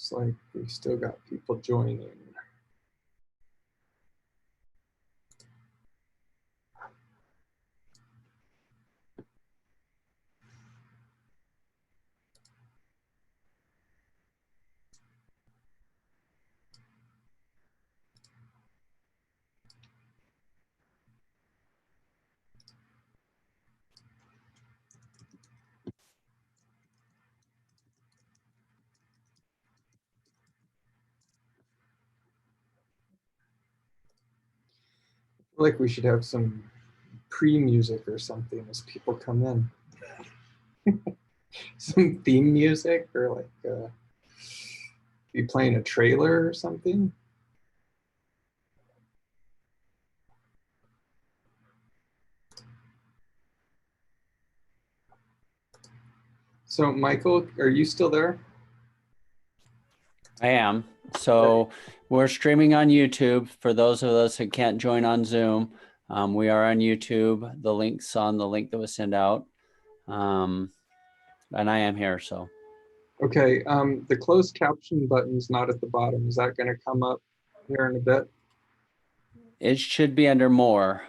Looks like we still got people joining. I feel like we should have some pre-music or something as people come in. Some theme music, or like be playing a trailer or something. So Michael, are you still there? I am. So we're streaming on YouTube. For those of us who can't join on Zoom, we are on YouTube. The link's on the link that was sent out. And I am here, so. Okay, the closed caption button's not at the bottom. Is that going to come up here in a bit? It should be under more.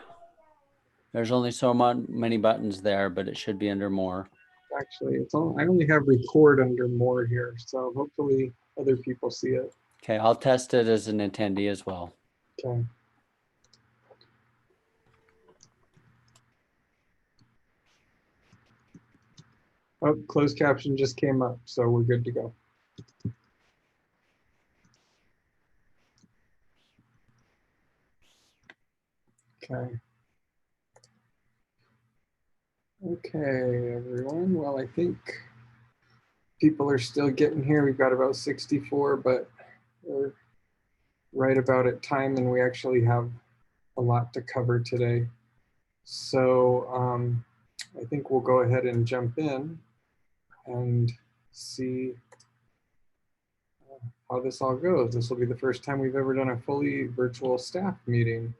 There's only so many buttons there, but it should be under more. Actually, it's all, I only have record under more here, so hopefully other people see it. Okay, I'll test it as an attendee as well. Okay. Oh, closed caption just came up, so we're good to go. Okay. Okay, everyone. Well, I think people are still getting here. We've got about 64, but we're right about at time, and we actually have a lot to cover today. So I think we'll go ahead and jump in and see how this all goes. This will be the first time we've ever done a fully virtual staff meeting.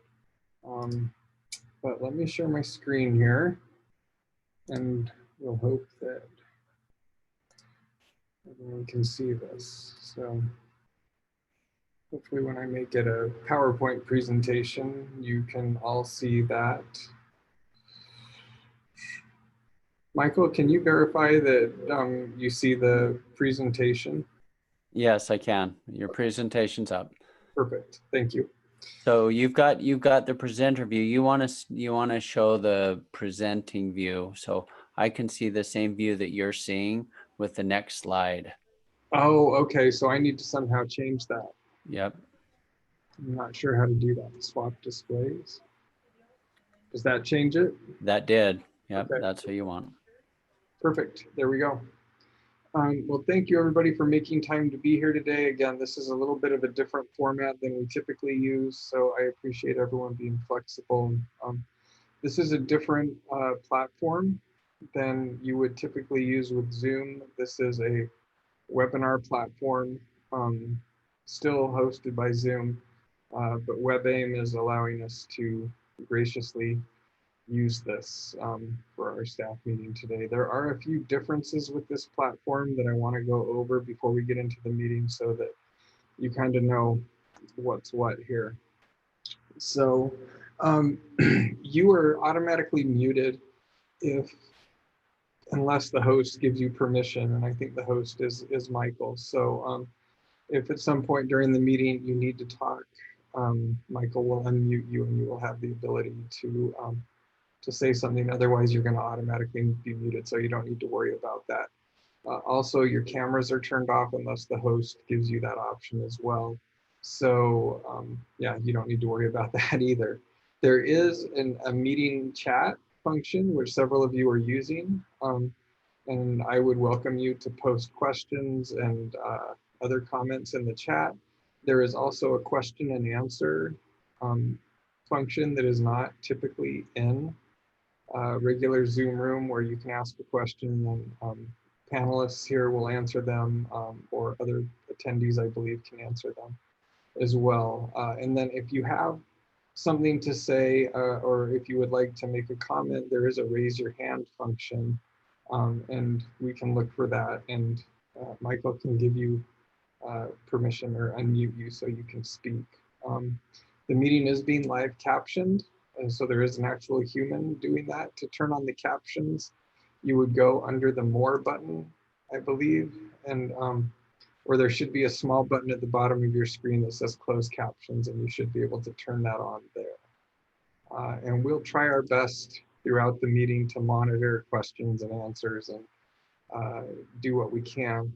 But let me share my screen here, and we'll hope that everyone can see this. So hopefully when I make it a PowerPoint presentation, you can all see that. Michael, can you verify that you see the presentation? Yes, I can. Your presentation's up. Perfect. Thank you. So you've got the presenter view. You want to show the presenting view, so I can see the same view that you're seeing with the next slide. Oh, okay. So I need to somehow change that. Yep. I'm not sure how to do that. Swap displays. Does that change it? That did. Yep. Okay. That's what you want. Perfect. There we go. Well, thank you everybody for making time to be here today. Again, this is a little bit of a different format than we typically use, so I appreciate everyone being flexible. This is a different platform than you would typically use with Zoom. This is a webinar platform, still hosted by Zoom, but WebAIM is allowing us to graciously use this for our staff meeting today. There are a few differences with this platform that I want to go over before we get into the meeting so that you kind of know what's what here. So you are automatically muted unless the host gives you permission, and I think the host is Michael. So if at some point during the meeting you need to talk, Michael will unmute you and you will have the ability to say something. Otherwise, you're going to automatically be muted, so you don't need to worry about that. Also, your cameras are turned off unless the host gives you that option as well. So yeah, you don't need to worry about that either. There is a meeting chat function, which several of you are using. And I would welcome you to post questions and other comments in the chat. There is also a question and answer function that is not typically in regular Zoom room, where you can ask a question and panelists here will answer them, or other attendees, I believe, can answer them as well. And then if you have something to say, or if you would like to make a comment, there is a raise your hand function, and we can look for that, and Michael can give you permission or unmute you so you can speak. The meeting is being live captioned, and so there is an actual human doing that. To turn on the captions, you would go under the More button, I believe, and or there should be a small button at the bottom of your screen that says closed captions, and you should be able to turn that on there. And we'll try our best throughout the meeting to monitor questions and answers and do what we can.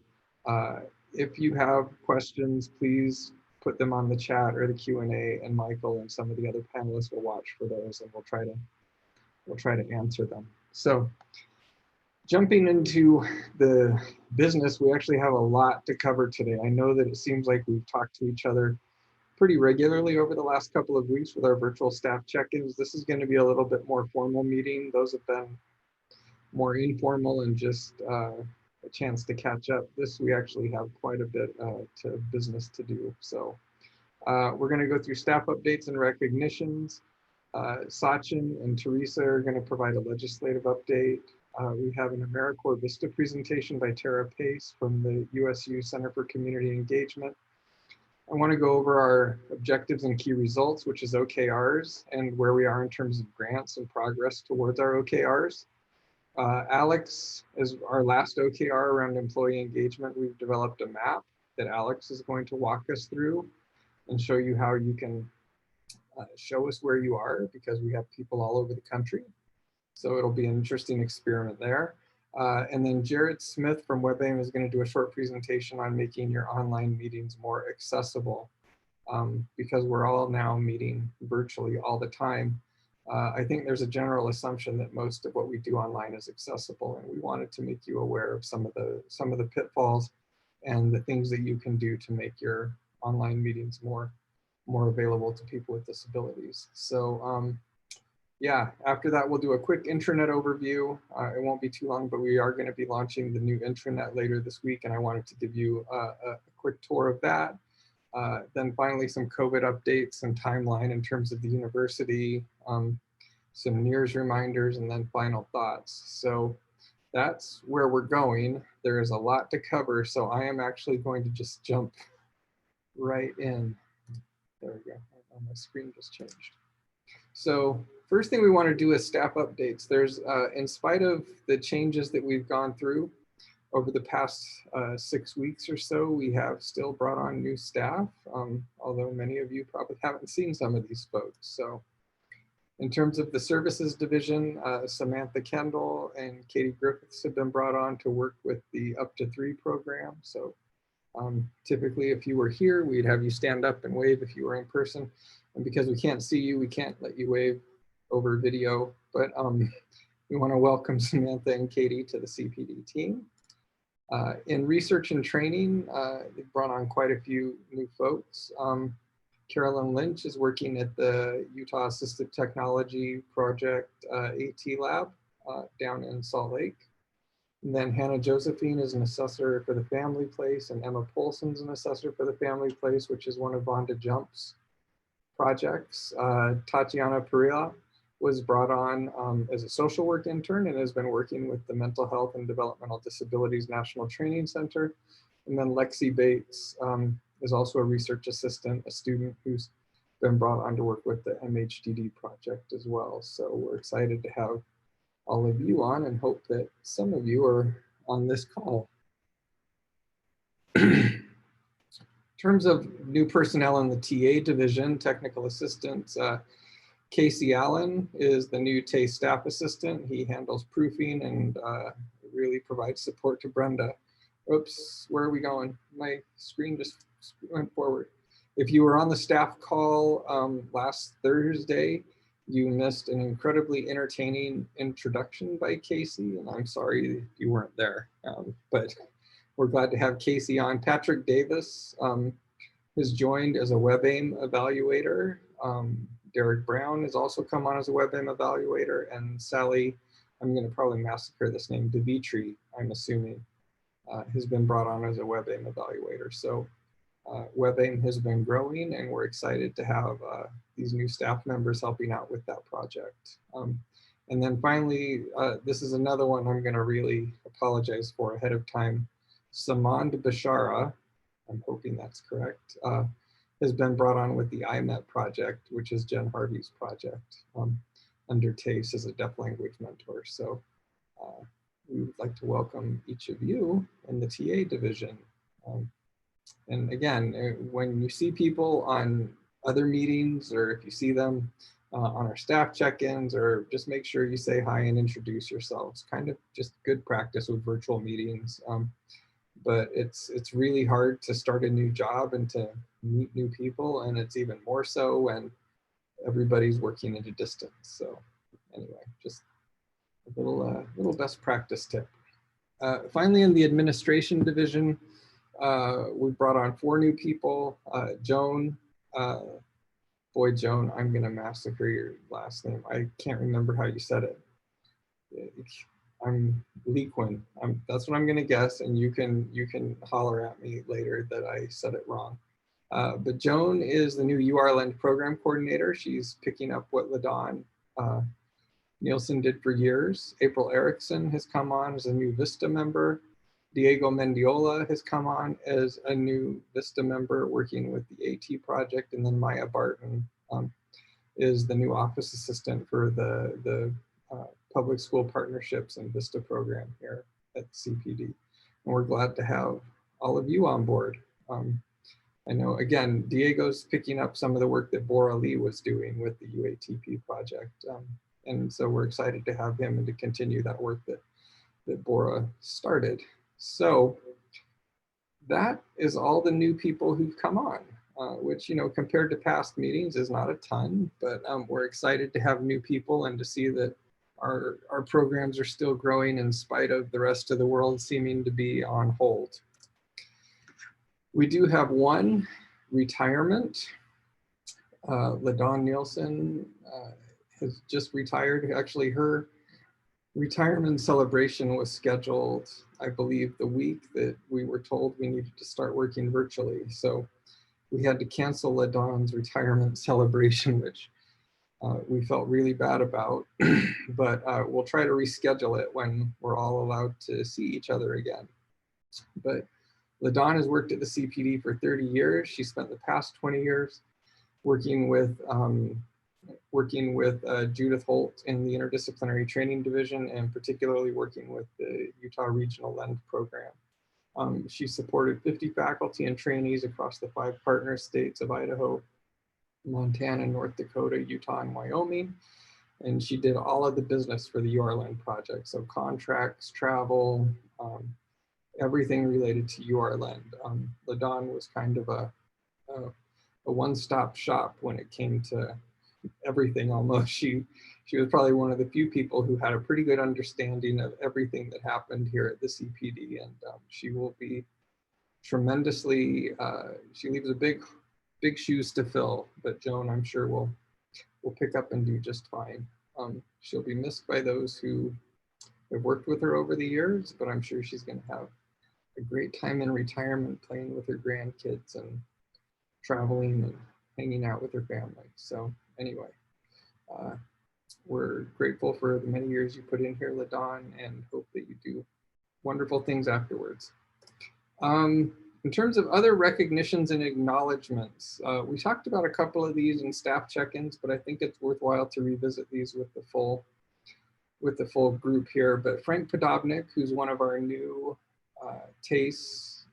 If you have questions, please put them on the chat or the Q&A, and Michael and some of the other panelists will watch for those, and we'll try to answer them. So jumping into the business, we actually have a lot to cover today. I know that it seems like we've talked to each other pretty regularly over the last couple of weeks with our virtual staff check-ins. This is going to be a little bit more formal meeting. Those have been more informal and just a chance to catch up. This, we actually have quite a bit to business to do. So we're going to go through staff updates and recognitions. Sachin and Teresa are going to provide a legislative update. We have an AmeriCorps Vista presentation by Tara Pace from the USU Center for Community Engagement. I want to go over our objectives and key results, which is OKRs, and where we are in terms of grants and progress towards our OKRs. Alex is our last OKR around employee engagement. We've developed a map that Alex is going to walk us through and show you how you can show us where you are, because we have people all over the country. So it'll be an interesting experiment there. And then Jared Smith from WebAIM is going to do a short presentation on making your online meetings more accessible, because we're all now meeting virtually all the time. I think there's a general assumption that most of what we do online is accessible, and we wanted to make you aware of some of the pitfalls and the things that you can do to make your online meetings more available to people with disabilities. So yeah, after that, we'll do a quick intranet overview. It won't be too long, but we are going to be launching the new intranet later this week, and I wanted to give you a quick tour of that. Then finally, some COVID updates and timeline in terms of the university, some NEARS reminders, and then final thoughts. So that's where we're going. There is a lot to cover, so I am actually going to just jump right in. There we go. Oh, my screen just changed. So first thing we want to do is staff updates. There's, in spite of the changes that we've gone through over the past 6 weeks or so, we have still brought on new staff, although many of you probably haven't seen some of these folks. So in terms of the services division, Samantha Kendall and Katie Griffiths have been brought on to work with the Up to 3 program. So typically, if you were here, we'd have you stand up and wave if you were in person. And because we can't see you, we can't let you wave over video. But we want to welcome Samantha and Katie to the CPD team. In research and training, they've brought on quite a few new folks. Carolyn Lynch is working at the Utah Assistive Technology Project AT Lab down in Salt Lake. And then Hannah Josephine is an assessor for the Family Place, and Emma Polson's an assessor for the Family Place, which is one of Vonda Jump's projects. Tatiana Pereira was brought on as a social work intern and has been working with the Mental Health and Developmental Disabilities National Training Center. And then Lexi Bates is also a research assistant, a student who's been brought on to work with the MHDD project as well. So we're excited to have all of you on and hope that some of you are on this call. In terms of new personnel in the TA division, technical assistants, Casey Allen is the new TAE staff assistant. He handles proofing and really provides support to Brenda. Oops, where are we going? My screen just went forward. If you were on the staff call last Thursday, you missed an incredibly entertaining introduction by Casey, and I'm sorry you weren't there, but we're glad to have Casey on. Patrick Davis has joined as a WebAIM evaluator. Derek Brown has also come on as a WebAIM evaluator, and Sally, I'm going to probably massacre this name, Devitri, I'm assuming, has been brought on as a WebAIM evaluator. So WebAIM has been growing, and we're excited to have these new staff members helping out with that project. And then finally, this is another one I'm going to really apologize for ahead of time. Samand Bashara I'm hoping that's correct, has been brought on with the IMET project, which is Jen Harvey's project, under TACE as a deaf language mentor. So we would like to welcome each of you in the TA division. And again, when you see people on other meetings, or if you see them on our staff check-ins, or just make sure you say hi and introduce yourselves. Kind of just good practice with virtual meetings. But it's really hard to start a new job and to meet new people, and it's even more so when everybody's working at a distance. So anyway, just a little best practice tip. Finally, in the administration division, we brought on 4 new people. Joan, boy, Joan, I'm gonna massacre your last name. I can't remember how you said it. I'm Lequin. That's what I'm gonna guess, and you can holler at me later that I said it wrong. But Joan is the new URLand program coordinator. She's picking up what LaDawn Nielsen did for years. April Erickson has come on as a new Vista member. Diego Mendiola has come on as a new Vista member working with the AT project. And then Maya Barton is the new office assistant for the public school partnerships and Vista program here at CPD. And we're glad to have all of you on board. I know, again, Diego's picking up some of the work that Bora Lee was doing with the UATP project. And so we're excited to have him and to continue that work that Bora started. So that is all the new people who've come on, which, you know, compared to past meetings is not a ton, but we're excited to have new people and to see that our programs are still growing in spite of the rest of the world seeming to be on hold. We do have one retirement. LaDawn Nielsen has just retired. Actually, her retirement celebration was scheduled, I believe, the week that we were told we needed to start working virtually. So we had to cancel LaDawn's retirement celebration, which we felt really bad about, but we'll try to reschedule it when we're all allowed to see each other again. But LaDawn has worked at the CPD for 30 years. She spent the past 20 years working with Judith Holt in the interdisciplinary training division, and particularly working with the Utah Regional LEND program. She supported 50 faculty and trainees across the 5 partner states of Idaho, Montana, North Dakota, Utah, and Wyoming. And she did all of the business for the URLand project. So contracts, travel, everything related to URLand. LaDawn was kind of a one-stop shop when it came to everything almost. She was probably one of the few people who had a pretty good understanding of everything that happened here at the CPD, and she will be tremendously, she leaves a big shoes to fill, but Joan, I'm sure will pick up and do just fine. She'll be missed by those who have worked with her over the years, but I'm sure she's going to have a great time in retirement playing with her grandkids and traveling and hanging out with her family. So anyway, we're grateful for the many years you put in here, LaDawn, and hope that you do wonderful things afterwards. In terms of other recognitions and acknowledgements, we talked about a couple of these in staff check-ins, but I think it's worthwhile to revisit these with the full group here. But Frank Podobnik, who's one of our new TACE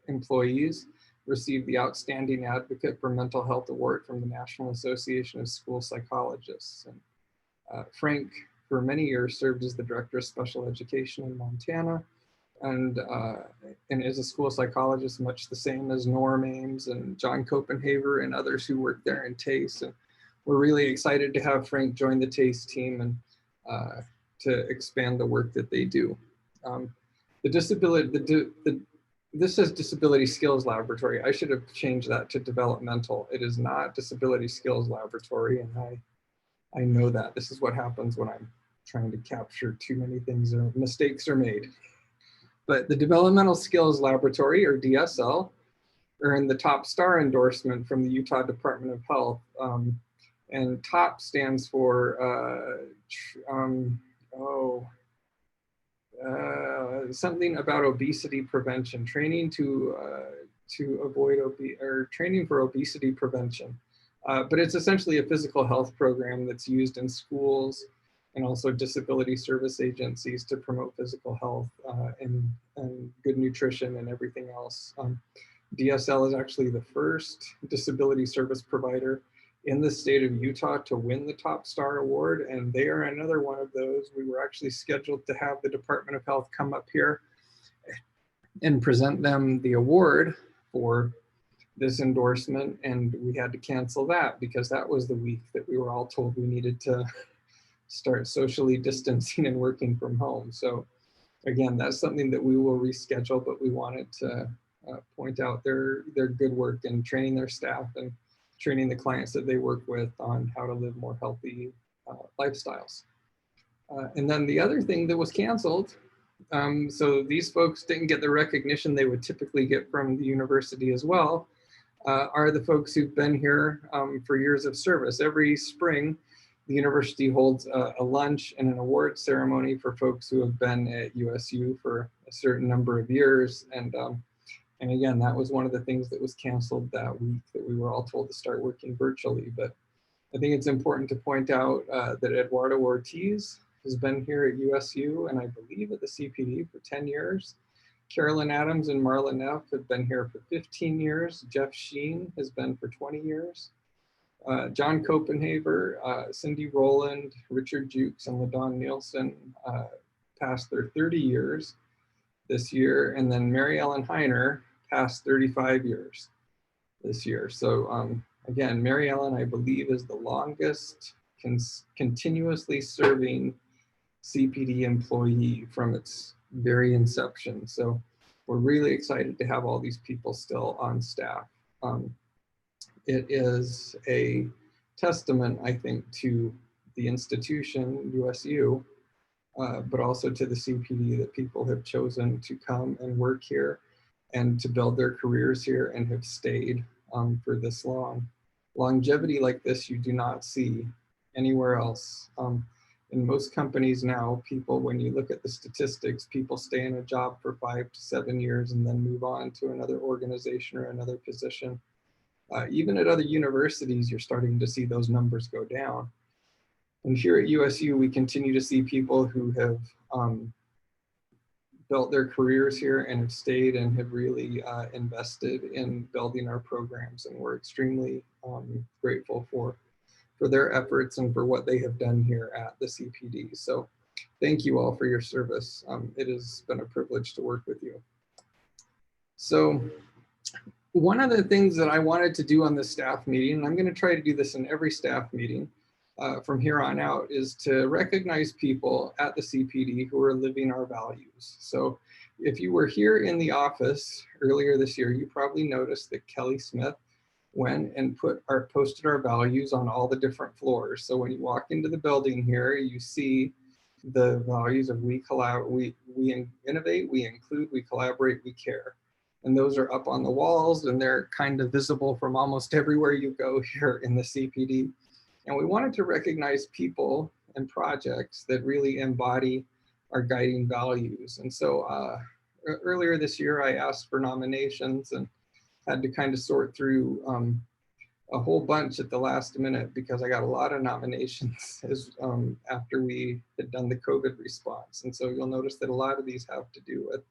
employees, received the Outstanding Advocate for Mental Health Award from the National Association of School Psychologists. And Frank, for many years, served as the Director of Special Education in Montana, and is a school psychologist, much the same as Norm Ames and John Copenhaver and others who work there in TACE. And we're really excited to have Frank join the TACE team and to expand the work that they do. This says Disability Skills Laboratory. I should have changed that to developmental. It is not Disability Skills Laboratory, and I know that. This is what happens when I'm trying to capture too many things, or mistakes are made. But the Developmental Skills Laboratory, or DSL, earned the Top Star endorsement from the Utah Department of Health. And TOP stands for something about obesity prevention, training to to avoid training for obesity prevention. But it's essentially a physical health program that's used in schools and also disability service agencies to promote physical health and good nutrition and everything else. DSL is actually the first disability service provider in the state of Utah to win the Top Star Award, and they are another one of those. We were actually scheduled to have the Department of Health come up here and present them the award for this endorsement, and we had to cancel that because that was the week that we were all told we needed to start socially distancing and working from home. So again, that's something that we will reschedule, but we wanted to point out their good work in training their staff and training the clients that they work with on how to live more healthy lifestyles. And then the other thing that was canceled, so these folks didn't get the recognition they would typically get from the university as well, are the folks who've been here for years of service. Every spring, the university holds a lunch and an award ceremony for folks who have been at USU for a certain number of years. And again, that was one of the things that was canceled that week, that we were all told to start working virtually. But I think it's important to point out that Eduardo Ortiz has been here at USU and I believe at the CPD for 10 years. Carolyn Adams and Marla Neff have been here for 15 years. Jeff Sheen has been for 20 years. John Copenhaver, Cindy Rowland, Richard Jukes, and LaDawn Nielsen passed their 30 years this year. And then Mary Ellen Heiner passed 35 years this year. So again, Mary Ellen, I believe, is the longest continuously serving CPD employee from its very inception. So we're really excited to have all these people still on staff. It is a testament, I think, to the institution, USU, but also to the CPD that people have chosen to come and work here and to build their careers here and have stayed for this long. Longevity like this you do not see anywhere else. In most companies now, people, when you look at the statistics, people stay in a job for 5 to 7 years and then move on to another organization or another position. Even at other universities, you're starting to see those numbers go down. And here at USU, we continue to see people who have built their careers here and have stayed and have really invested in building our programs. And we're extremely grateful for their efforts and for what they have done here at the CPD. So thank you all for your service. It has been a privilege to work with you. So one of the things that I wanted to do on this staff meeting, and I'm going to try to do this in every staff meeting from here on out, is to recognize people at the CPD who are living our values. So if you were here in the office earlier this year, you probably noticed that Kelly Smith went and posted our values on all the different floors. So when you walk into the building here, you see the values of we innovate, we include, we collaborate, we care. And those are up on the walls and they're kind of visible from almost everywhere you go here in the CPD. And we wanted to recognize people and projects that really embody our guiding values. And so earlier this year, I asked for nominations and had to kind of sort through a whole bunch at the last minute because I got a lot of nominations after we had done the COVID response. And so you'll notice that a lot of these have to do with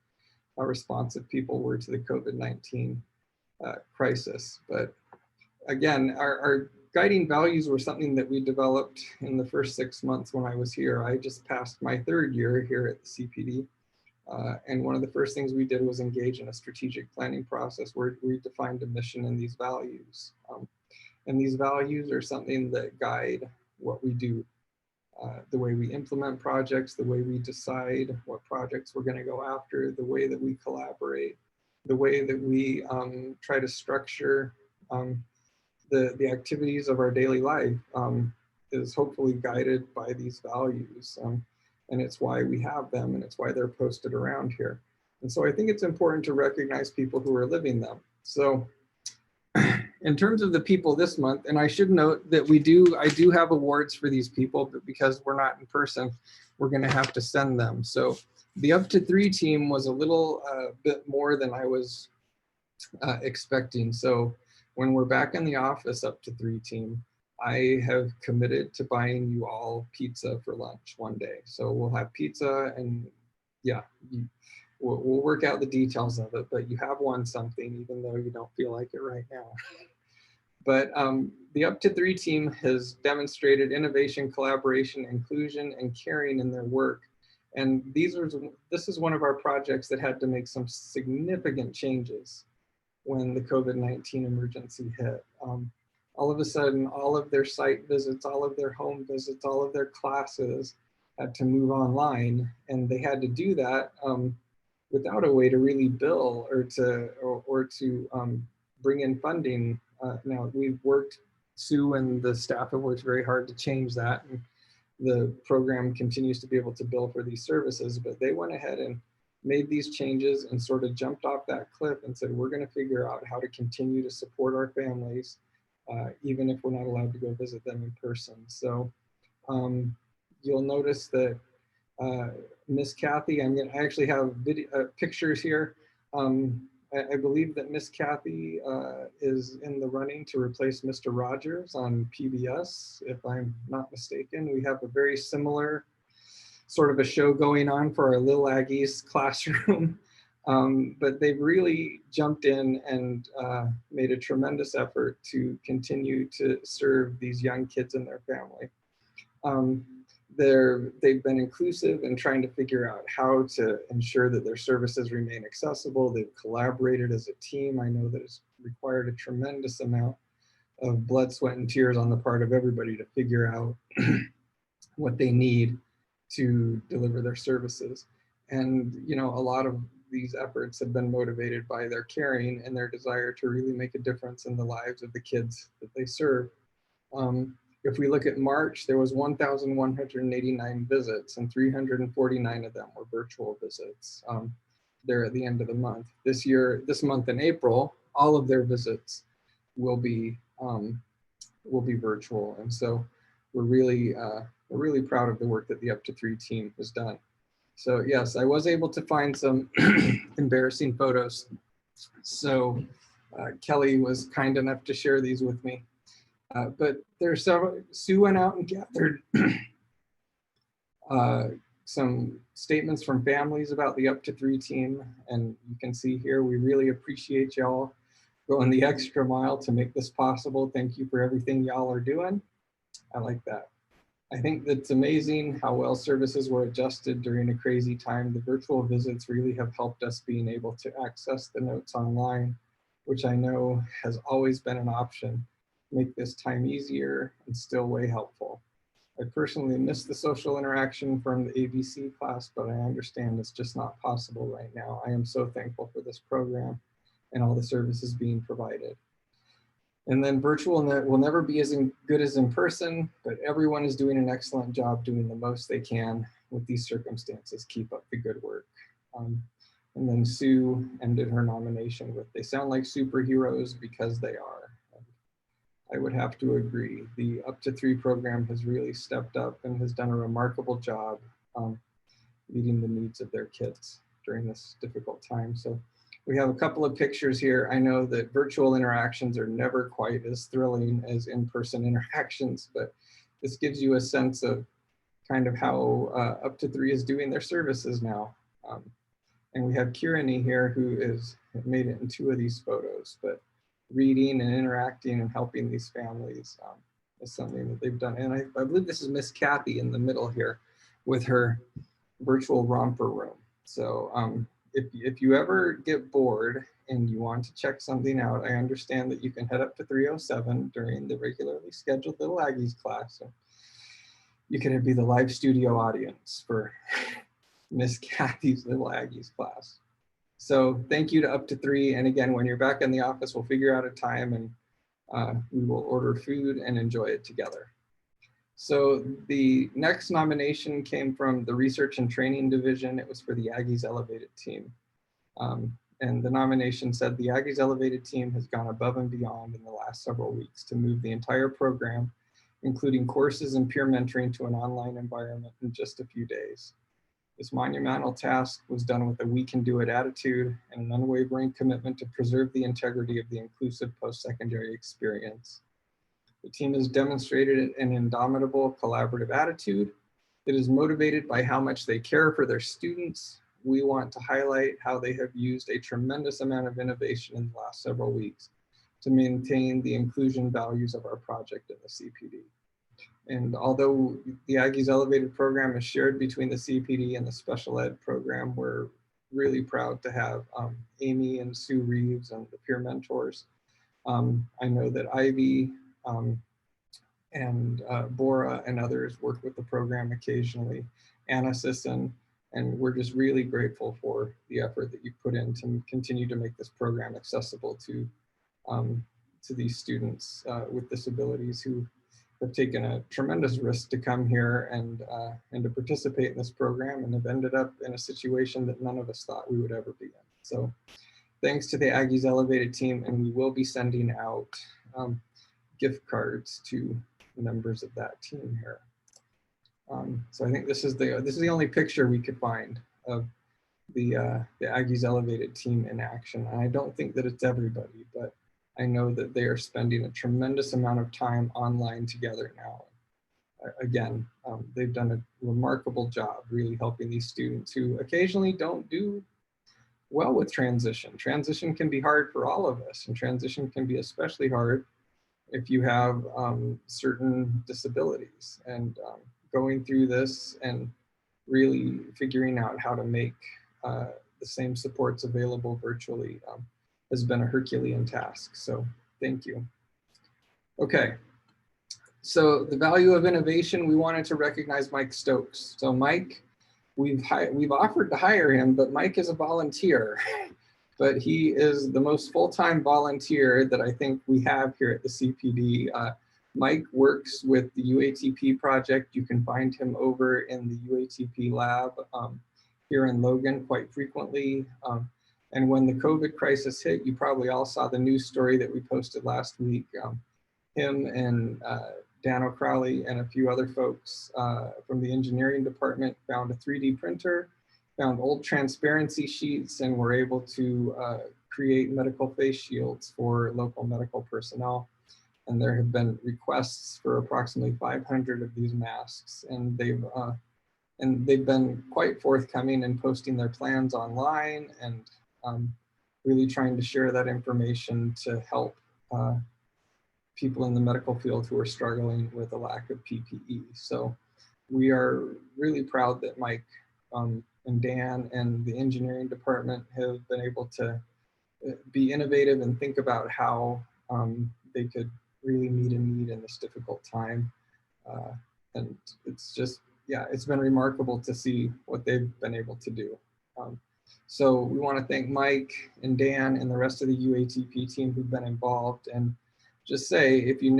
how responsive people were to the COVID-19 crisis. But again, our guiding values were something that we developed in the first 6 months when I was here. I just passed my 3rd year here at the CPD. And one of the first things we did was engage in a strategic planning process where we defined a mission and these values. And these values are something that guide what we do, the way we implement projects, the way we decide what projects we're going to go after, the way that we collaborate, the way that we try to structure the activities of our daily life is hopefully guided by these values. And it's why we have them and it's why they're posted around here. And so I think it's important to recognize people who are living them. So in terms of the people this month, and I should note that I do have awards for these people, but because we're not in person, we're going to have to send them. So the up to 3 team was a little bit more than I was expecting. So when we're back in the office up to 3 team, I have committed to buying you all pizza for lunch one day. So we'll have pizza, and yeah, we'll work out the details of it, but you have won something, even though you don't feel like it right now. But the Up to 3 team has demonstrated innovation, collaboration, inclusion, and caring in their work. And this is one of our projects that had to make some significant changes when the COVID-19 emergency hit. All of a sudden, all of their site visits, all of their home visits, all of their classes had to move online, and they had to do that without a way to really bill or to bring in funding. Now we've worked, Sue and the staff have worked very hard to change that, and the program continues to be able to bill for these services, but they went ahead and made these changes and sort of jumped off that cliff and said, we're going to figure out how to continue to support our families, even if we're not allowed to go visit them in person. So you'll notice that Miss Kathy, I actually have pictures here. I believe that Miss Kathy is in the running to replace Mr. Rogers on PBS, if I'm not mistaken. We have a very similar sort of a show going on for our Little Aggies classroom. But they've really jumped in and made a tremendous effort to continue to serve these young kids and their family. They've been inclusive in trying to figure out how to ensure that their services remain accessible. They've collaborated as a team. I know that it's required a tremendous amount of blood, sweat, and tears on the part of everybody to figure out what they need to deliver their services. And you know, a lot of these efforts have been motivated by their caring and their desire to really make a difference in the lives of the kids that they serve. If we look at March, there was 1,189 visits, and 349 of them were virtual visits. There at the end of the month. This month in April, all of their visits will be virtual, and so we're really proud of the work that the Up to 3 team has done. So yes, I was able to find some embarrassing photos. So Kelly was kind enough to share these with me. But there's several. Sue went out and gathered some statements from families about the Up to 3 team. And you can see here, we really appreciate y'all going the extra mile to make this possible. Thank you for everything y'all are doing. I like that. I think that's amazing how well services were adjusted during a crazy time. The virtual visits really have helped us being able to access the notes online, which I know has always been an option. Make this time easier and still way helpful. I personally miss the social interaction from the ABC class, but I understand it's just not possible right now. I am so thankful for this program and all the services being provided. And then virtual will never be as good as in person, but everyone is doing an excellent job doing the most they can with these circumstances. Keep up the good work. And then Sue ended her nomination with, they sound like superheroes because they are. I would have to agree. The Up to 3 program has really stepped up and has done a remarkable job meeting the needs of their kids during this difficult time. So we have a couple of pictures here. I know that virtual interactions are never quite as thrilling as in-person interactions, but this gives you a sense of kind of how Up to 3 is doing their services now. And we have Kirani here, who is made it in 2 of these photos, but reading and interacting and helping these families is something that they've done. And I believe this is Miss Kathy in the middle here with her virtual romper room. So if you ever get bored and you want to check something out, I understand that you can head up to 307 during the regularly scheduled Little Aggies class. So you can be the live studio audience for Miss Kathy's Little Aggies class. So thank you to Up to 3. And again, when you're back in the office, we'll figure out a time and we will order food and enjoy it together. So the next nomination came from the Research and Training Division. It was for the Aggies Elevated team. And the nomination said, the Aggies Elevated team has gone above and beyond in the last several weeks to move the entire program, including courses and peer mentoring, to an online environment in just a few days. This monumental task was done with a we can do it attitude and an unwavering commitment to preserve the integrity of the inclusive post-secondary experience. The team has demonstrated an indomitable collaborative attitude. It is motivated by how much they care for their students. We want to highlight how they have used a tremendous amount of innovation in the last several weeks to maintain the inclusion values of our project in the CPD. And although the Aggies Elevated program is shared between the CPD and the special ed program, we're really proud to have Amy and Sue Reeves and the peer mentors. I know that Ivy and Bora and others work with the program occasionally, Anna Sisson, and we're just really grateful for the effort that you put in to continue to make this program accessible to these students with disabilities who have taken a tremendous risk to come here and to participate in this program and have ended up in a situation that none of us thought we would ever be in. So thanks to the Aggies Elevated team, and we will be sending out gift cards to members of that team here. So I think this is the only picture we could find of the Aggies Elevated team in action. And I don't think that it's everybody, but I know that they are spending a tremendous amount of time online together now. Again, they've done a remarkable job really helping these students who occasionally don't do well with transition. Transition can be hard for all of us, and transition can be especially hard if you have certain disabilities. And going through this and really figuring out how to make the same supports available virtually has been a Herculean task. So thank you. Okay, so the value of innovation, we wanted to recognize Mike Stokes. So Mike, we've offered to hire him, but Mike is a volunteer. But he is the most full-time volunteer that I think we have here at the CPD. Mike works with the UATP project. You can find him over in the UATP lab here in Logan quite frequently. And when the COVID crisis hit, you probably all saw the news story that we posted last week. Him and Dan O'Crowley and a few other folks from the engineering department found a 3D printer, found old transparency sheets, and were able to create medical face shields for local medical personnel. And there have been requests for approximately 500 of these masks, and they've been quite forthcoming in posting their plans online and really trying to share that information to help people in the medical field who are struggling with a lack of PPE. So we are really proud that Mike and Dan and the engineering department have been able to be innovative and think about how they could really meet a need in this difficult time. And it's just, yeah, it's been remarkable to see what they've been able to do. So we want to thank Mike and Dan and the rest of the UATP team who've been involved, and just say, if you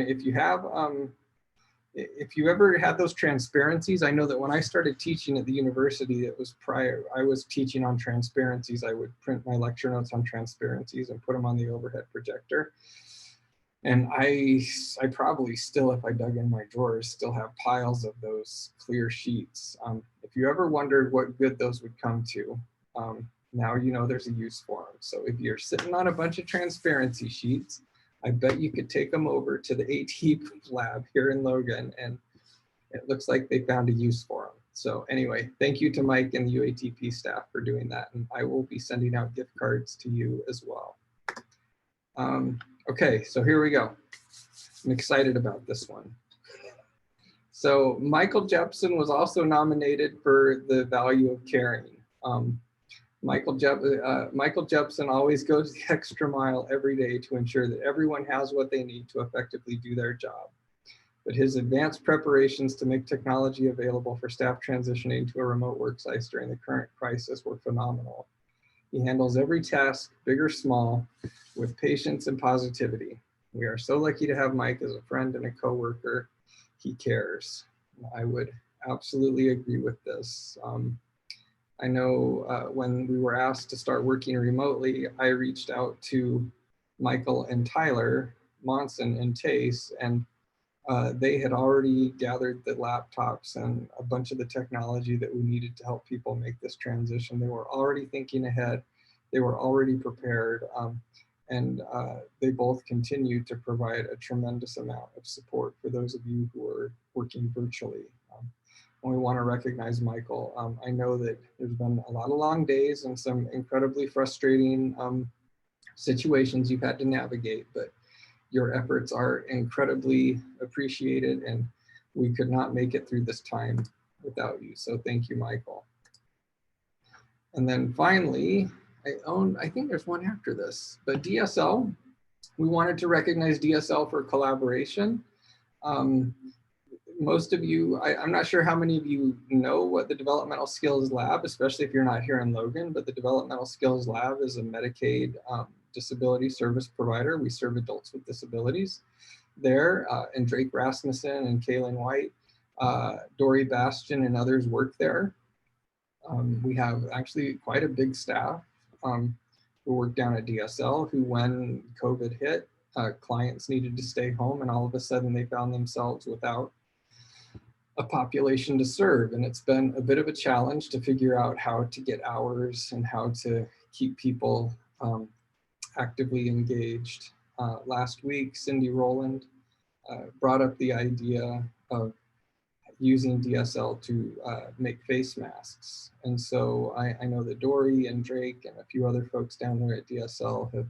ever had those transparencies, I know that when I started teaching at the university, it was prior, I was teaching on transparencies. I would print my lecture notes on transparencies and put them on the overhead projector. And I probably still, if I dug in my drawers, still have piles of those clear sheets. If you ever wondered what good those would come to, now you know there's a use for them. So if you're sitting on a bunch of transparency sheets, I bet you could take them over to the AT lab here in Logan, and it looks like they found a use for them. So anyway, thank you to Mike and the UATP staff for doing that. And I will be sending out gift cards to you as well. Okay, so here we go. I'm excited about this one. So Michael Jepson was also nominated for the value of caring. Michael Jepson always goes the extra mile every day to ensure that everyone has what they need to effectively do their job. But his advanced preparations to make technology available for staff transitioning to a remote work site during the current crisis were phenomenal. He handles every task, big or small, with patience and positivity. We are so lucky to have Mike as a friend and a coworker. He cares. I would absolutely agree with this. I know when we were asked to start working remotely, I reached out to Michael and Tyler Monson and Tace, and They had already gathered the laptops and a bunch of the technology that we needed to help people make this transition. They were already thinking ahead. They were already prepared. And they both continue to provide a tremendous amount of support for those of you who are working virtually. And we want to recognize Michael. I know that there's been a lot of long days and some incredibly frustrating situations you've had to navigate, but your efforts are incredibly appreciated, and we could not make it through this time without you. So thank you, Michael. And then finally, I think there's one after this, but DSL, we wanted to recognize DSL for collaboration. Most of you, I'm not sure how many of you know what the Developmental Skills Lab, especially if you're not here in Logan, but the Developmental Skills Lab is a Medicaid disability service provider. We serve adults with disabilities there, and Drake Rasmussen and Kaylin White, Dory Bastian and others work there. We have actually quite a big staff who work down at DSL, who when COVID hit, clients needed to stay home, and all of a sudden they found themselves without a population to serve. And it's been a bit of a challenge to figure out how to get hours and how to keep people actively engaged. Last week, Cindy Rowland brought up the idea of using DSL to make face masks. And so I know that Dory and Drake and a few other folks down there at DSL have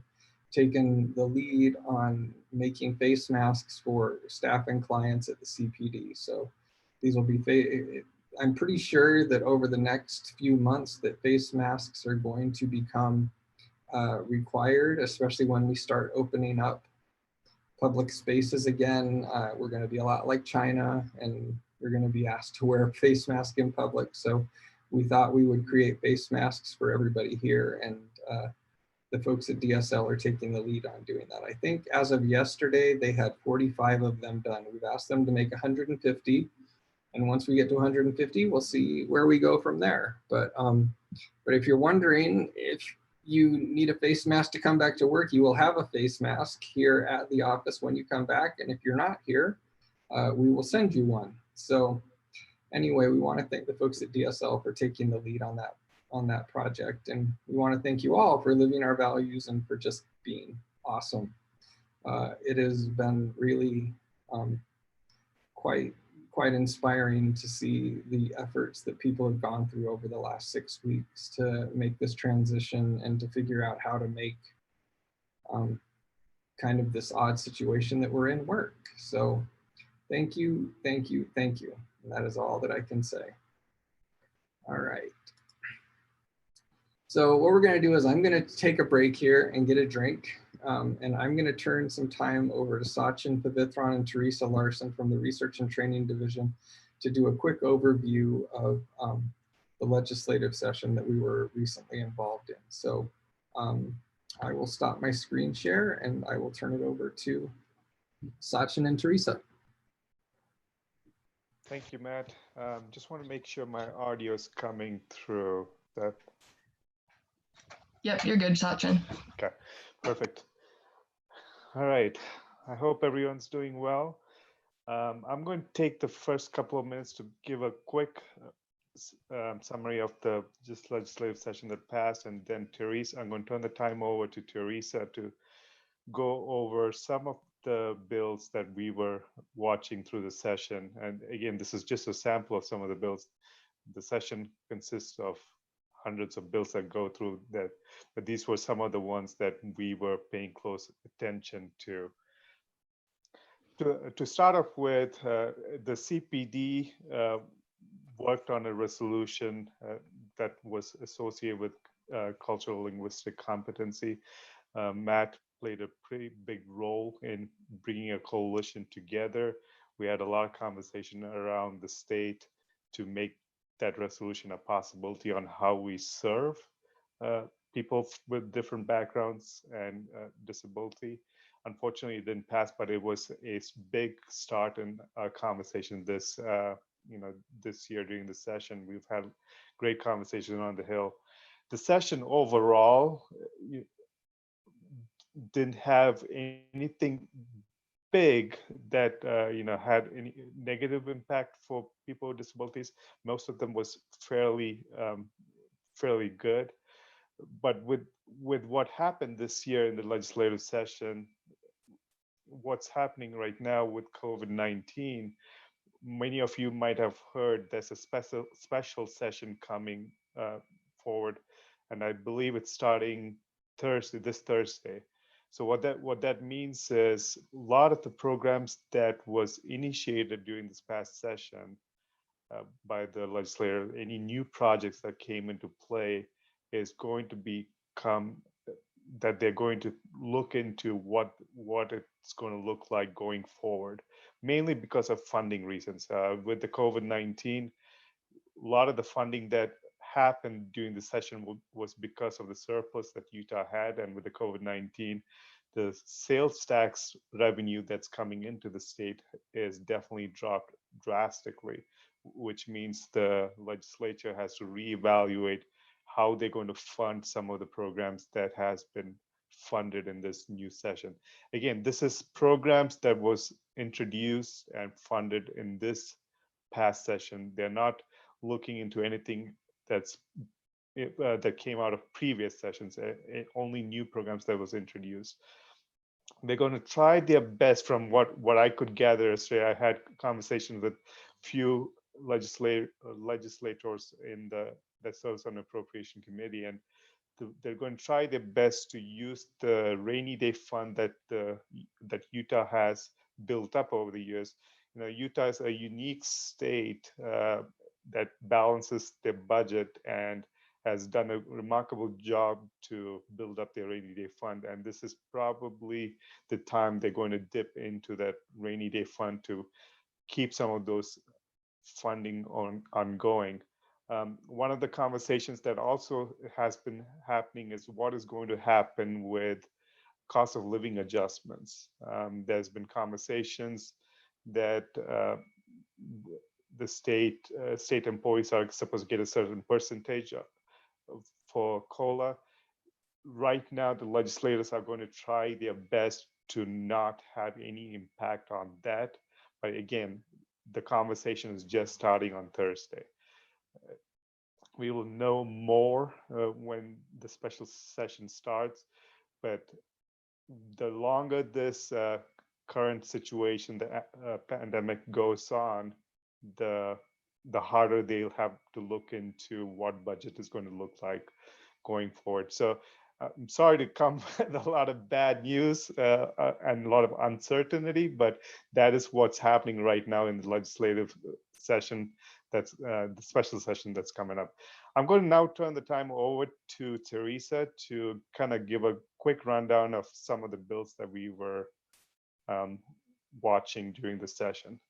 taken the lead on making face masks for staff and clients at the CPD. So these will be, I'm pretty sure that over the next few months that face masks are going to become required, especially when we start opening up public spaces again. We're going to be a lot like China, and we're going to be asked to wear a face mask in public. So we thought we would create face masks for everybody here, and the folks at DSL are taking the lead on doing that. I think as of yesterday, they had 45 of them done. We've asked them to make 150. And once we get to 150, we'll see where we go from there. But if you're wondering if you need a face mask to come back to work, you will have a face mask here at the office when you come back. And if you're not here, we will send you one. So anyway, we want to thank the folks at DSL for taking the lead on that project. And we want to thank you all for living our values and for just being awesome. It has been really quite inspiring to see the efforts that people have gone through over the last 6 weeks to make this transition and to figure out how to make kind of this odd situation that we're in work. So thank you, thank you, thank you. And that is all that I can say. All right. So what we're going to do is I'm going to take a break here and get a drink. And I'm going to turn some time over to Sachin Pavithran and Teresa Larson from the Research and Training Division to do a quick overview of the legislative session that we were recently involved in. So I will stop my screen share and I will turn it over to Sachin and Teresa. Thank you, Matt. Just want to make sure my audio is coming through. Yep, you're good, Sachin. Okay, perfect. All right, I hope everyone's doing well. I'm going to take the first couple of minutes to give a quick summary of the legislative session that passed, and then Teresa, I'm going to turn the time over to Teresa to go over some of the bills that we were watching through the session. And again, this is just a sample of some of the bills. The session consists of hundreds of bills that go through that, but these were some of the ones that we were paying close attention to. To start off with, the CPD worked on a resolution that was associated with cultural linguistic competency. Matt played a pretty big role in bringing a coalition together. We had a lot of conversation around the state to make that resolution a possibility on how we serve people with different backgrounds and disability. Unfortunately, it didn't pass, but it was a big start in our conversation this year during the session. We've had great conversation on the Hill. The session overall didn't have anything big that had any negative impact for people with disabilities. Most of them was fairly good. But with what happened this year in the legislative session, what's happening right now with COVID-19, many of you might have heard there's a special session coming forward, and I believe it's starting this Thursday. So what that means is a lot of the programs that was initiated during this past session by the legislator, any new projects that came into play is going to become that they're going to look into what it's going to look like going forward, mainly because of funding reasons. With the COVID-19, a lot of the funding that happened during the session was because of the surplus that Utah had, and with the COVID-19, the sales tax revenue that's coming into the state is definitely dropped drastically, which means the legislature has to reevaluate how they're going to fund some of the programs that has been funded in this new session. Again, this is programs that was introduced and funded in this past session. They're not looking into anything that came out of previous sessions, only new programs that was introduced. They're going to try their best. From what I could gather yesterday, I had conversations with few legislators in that serves on the appropriation committee, and they're going to try their best to use the rainy day fund that Utah has built up over the years. Utah is a unique state that balances their budget and has done a remarkable job to build up their rainy day fund. And this is probably the time they're going to dip into that rainy day fund to keep some of those funding ongoing. One of the conversations that also has been happening is what is going to happen with cost of living adjustments. There's been conversations that the state employees are supposed to get a certain percentage for COLA. Right now, the legislators are going to try their best to not have any impact on that. But again, the conversation is just starting on Thursday. We will know more when the special session starts, but the longer this current situation, the pandemic goes on, the harder they'll have to look into what budget is going to look like going forward. So I'm sorry to come with a lot of bad news and a lot of uncertainty, but that is what's happening right now in the legislative session. That's the special session that's coming up. I'm going to now turn the time over to Teresa to kind of give a quick rundown of some of the bills that we were watching during the session.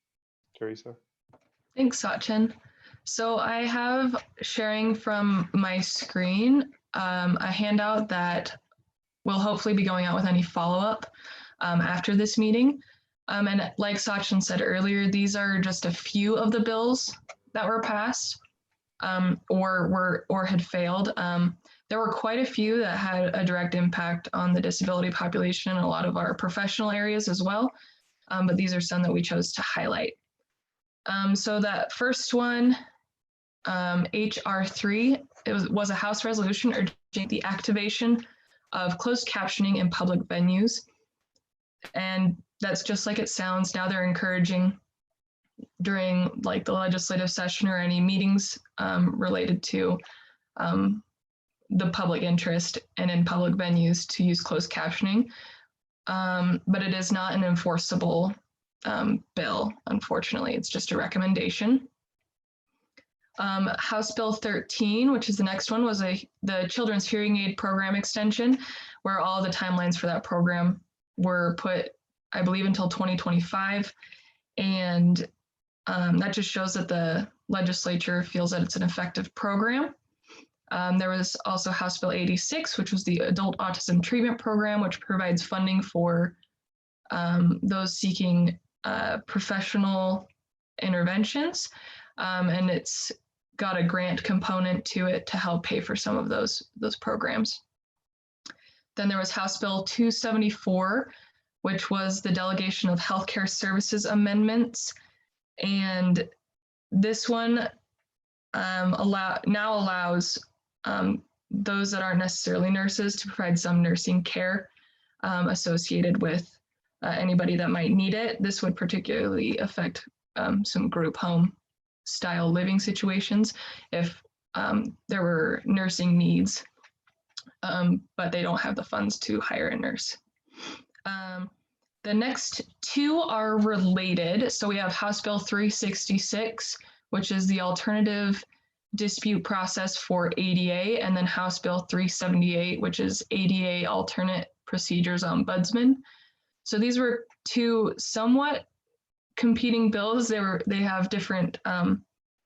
Teresa? Thanks, Sachin. So I have sharing from my screen a handout that will hopefully be going out with any follow-up after this meeting. And like Sachin said earlier, these are just a few of the bills that were passed or had failed. There were quite a few that had a direct impact on the disability population and a lot of our professional areas as well. But these are some that we chose to highlight. So that first one, HR 3, it was a House resolution urging the activation of closed captioning in public venues. And that's just like it sounds. Now they're encouraging during like the legislative session or any meetings related to the public interest and in public venues to use closed captioning. But it is not an enforceable bill, unfortunately. It's just a recommendation. House Bill 13, which is the next one, was the Children's Hearing Aid Program extension, where all the timelines for that program were put, I believe, until 2025. And that just shows that the legislature feels that it's an effective program. There was also House Bill 86, which was the Adult Autism Treatment Program, which provides funding for those seeking professional interventions. And it's got a grant component to it to help pay for some of those programs. Then there was House Bill 274, which was the delegation of healthcare services amendments. And this one allows those that aren't necessarily nurses to provide some nursing care associated with anybody that might need it. This would particularly affect some group home style living situations if there were nursing needs, but they don't have the funds to hire a nurse. The next two are related. So we have House Bill 366, which is the alternative dispute process for ADA, and then House Bill 378, which is ADA alternate procedures ombudsman. So these were two somewhat competing bills. They have different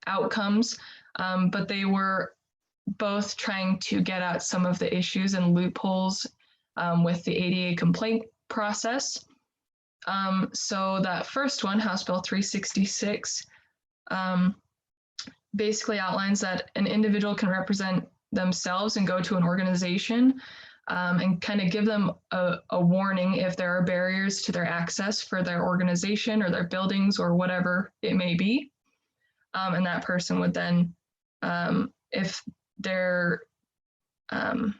outcomes, but they were both trying to get at some of the issues and loopholes with the ADA complaint process. So that first one, House Bill 366, basically outlines that an individual can represent themselves and go to an organization and kind of give them a warning if there are barriers to their access for their organization or their buildings or whatever it may be. And that person would then, if their kind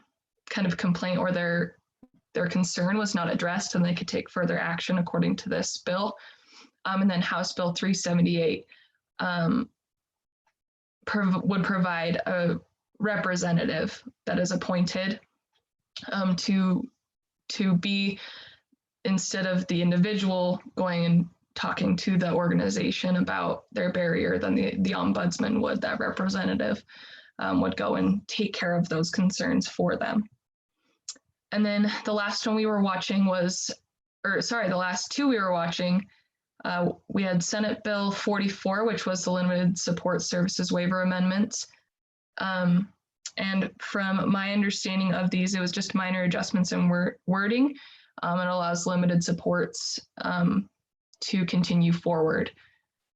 of complaint or their concern was not addressed, and they could take further action according to this bill. And then House Bill 378 would provide a representative that is appointed to be, instead of the individual going and talking to the organization about their barrier, then the ombudsman would, that representative would go and take care of those concerns for them. And then the last one we were watching was, the last two we were watching, we had Senate Bill 44, which was the limited support services waiver amendments. And from my understanding of these, it was just minor adjustments in wording. It allows limited supports to continue forward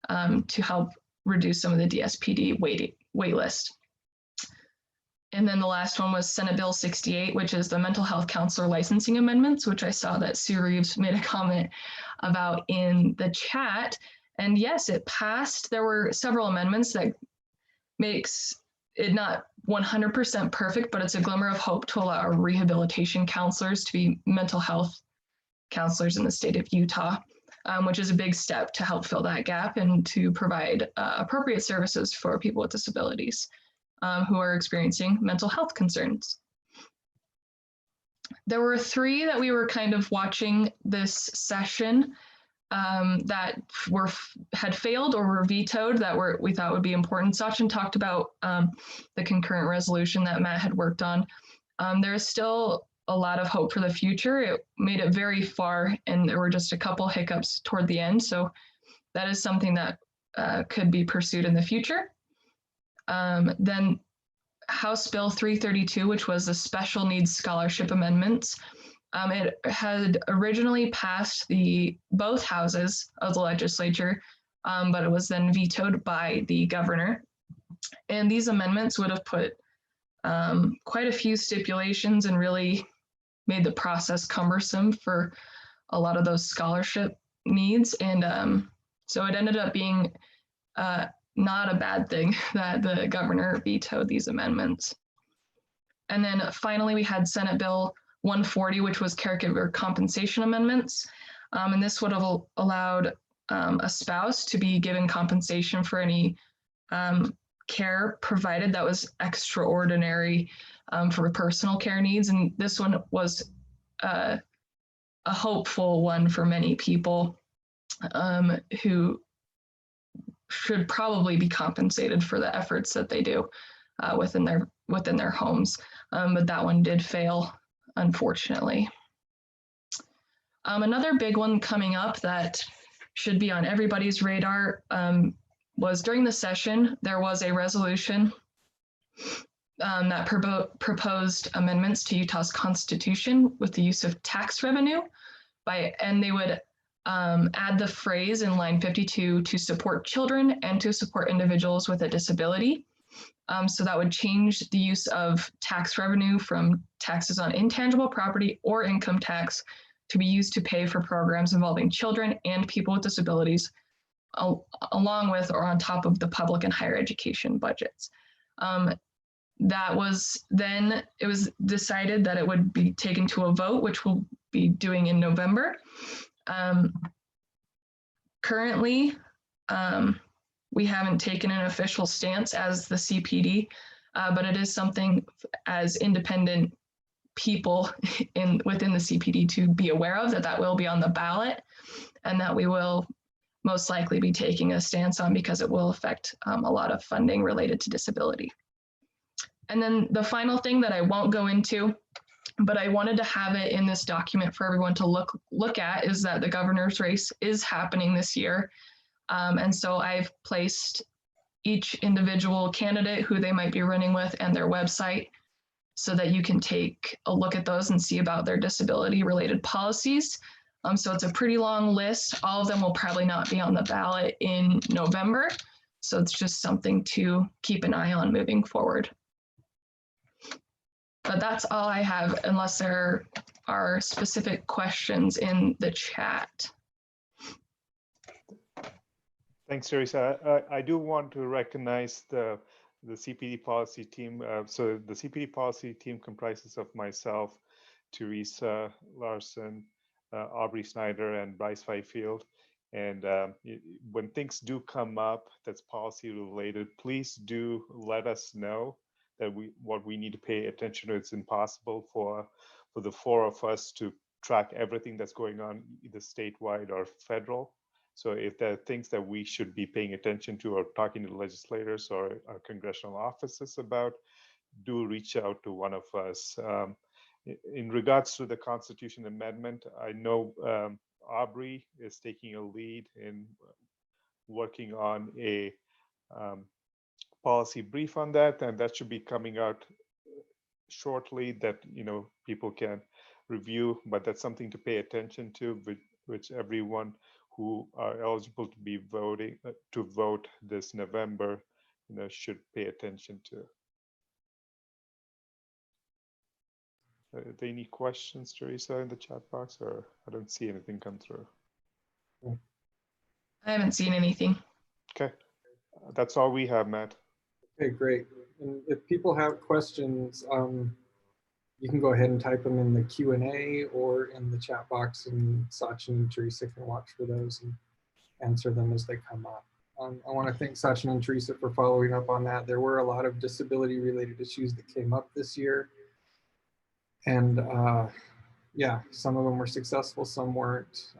to help reduce some of the DSPD wait list. And then the last one was Senate Bill 68, which is the mental health counselor licensing amendments, which I saw that Sue Reeves made a comment about in the chat. And yes, it passed. There were several amendments that makes it not 100% perfect, but it's a glimmer of hope to allow rehabilitation counselors to be mental health counselors in the state of Utah, which is a big step to help fill that gap and to provide appropriate services for people with disabilities who are experiencing mental health concerns. There were three that we were kind of watching this session that had failed or were vetoed that we thought would be important. Sachin talked about the concurrent resolution that Matt had worked on. There is still a lot of hope for the future. It made it very far, and there were just a couple hiccups toward the end. So that is something that could be pursued in the future. Then House Bill 332, which was the special needs scholarship amendments. It had originally passed both houses of the legislature, but it was then vetoed by the governor. And these amendments would have put quite a few stipulations and really made the process cumbersome for a lot of those scholarship needs. And so it ended up being not a bad thing that the governor vetoed these amendments. And then finally, we had Senate Bill 140, which was caregiver compensation amendments. And this would have allowed a spouse to be given compensation for any care provided that was extraordinary for personal care needs. And this one was a hopeful one for many people who should probably be compensated for the efforts that they do within their homes. But that one did fail, unfortunately. Another big one coming up that should be on everybody's radar was during the session, there was a resolution that proposed amendments to Utah's Constitution with the use of tax revenue and they would add the phrase in line 52 to support children and to support individuals with a disability. So that would change the use of tax revenue from taxes on intangible property or income tax to be used to pay for programs involving children and people with disabilities, along with or on top of the public and higher education budgets. That was then, it was decided that it would be taken to a vote, which we'll be doing in November. Currently, we haven't taken an official stance as the CPD, but it is something as independent people within the CPD to be aware of, that will be on the ballot, and that we will most likely be taking a stance on, because it will affect a lot of funding related to disability. And then the final thing that I won't go into, but I wanted to have it in this document for everyone to look at, is that the governor's race is happening this year. And so I've placed each individual candidate, who they might be running with, and their website, so that you can take a look at those and see about their disability related policies. So it's a pretty long list. All of them will probably not be on the ballot in November. So it's just something to keep an eye on moving forward. But that's all I have, unless there are specific questions in the chat. Thanks, Teresa. I do want to recognize the CPD policy team. So the CPD policy team comprises of myself, Teresa Larson, Aubrey Snyder, and Bryce Fifield. And when things do come up that's policy related, please do let us know that what we need to pay attention to. It's impossible for the four of us to track everything that's going on, either statewide or federal. So if there are things that we should be paying attention to, or talking to legislators or our congressional offices about, do reach out to one of us. In regards to the Constitution Amendment, I know Aubrey is taking a lead in working on a policy brief on that, and that should be coming out shortly, that people can review. But that's something to pay attention to, which everyone who are eligible to be voting to vote this November, should pay attention to. Are there any questions, Teresa, in the chat box, or I don't see anything come through? I haven't seen anything. Okay, that's all we have, Matt. Okay, great. And if people have questions, you can go ahead and type them in the Q&A or in the chat box, and Sachin and Teresa can watch for those and answer them as they come up. I want to thank Sachin and Teresa for following up on that. There were a lot of disability related issues that came up this year. And yeah, some of them were successful, some weren't.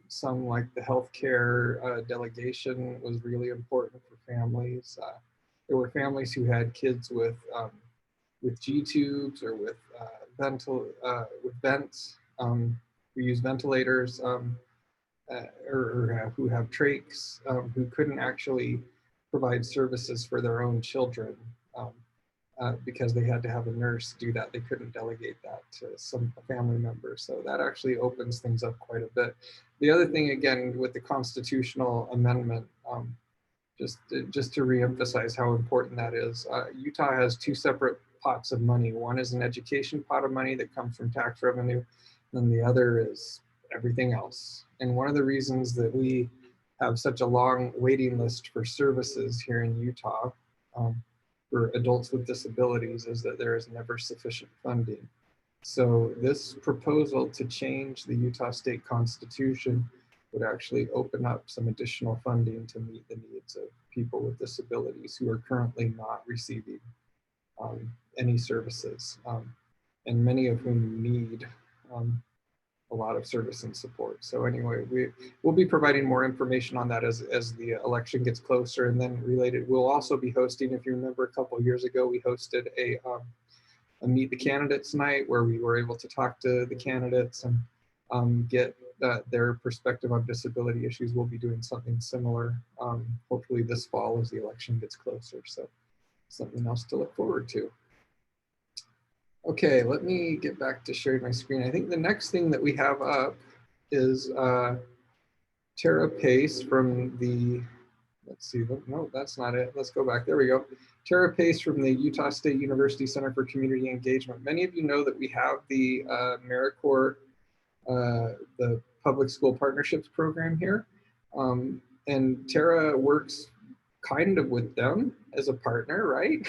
Some, like the healthcare delegation, was really important for families. There were families who had kids with G-tubes or with vents, who use ventilators, or who have trachs, who couldn't actually provide services for their own children because they had to have a nurse do that. They couldn't delegate that to some family member. So that actually opens things up quite a bit. The other thing, again, with the constitutional amendment, just to reemphasize how important that is, Utah has two separate pots of money. One is an education pot of money that comes from tax revenue, and the other is everything else. And one of the reasons that we have such a long waiting list for services here in Utah for adults with disabilities is that there is never sufficient funding. So this proposal to change the Utah State Constitution would actually open up some additional funding to meet the needs of people with disabilities who are currently not receiving any services, and many of whom need a lot of service and support. So anyway, we'll be providing more information on that as the election gets closer. And then related, we'll also be hosting, if you remember a couple of years ago, we hosted a Meet the Candidates night where we were able to talk to the candidates and get their perspective on disability issues. We'll be doing something similar, hopefully this fall as the election gets closer. So something else to look forward to. Okay, let me get back to sharing my screen. I think the next thing that we have up is Tara Pace from the, let's see, no, that's not it. Let's go back, there we go. Tara Pace from the Utah State University Center for Community Engagement. Many of you know that we have the AmeriCorps the public school partnerships program here. And Tara works kind of with them as a partner, right?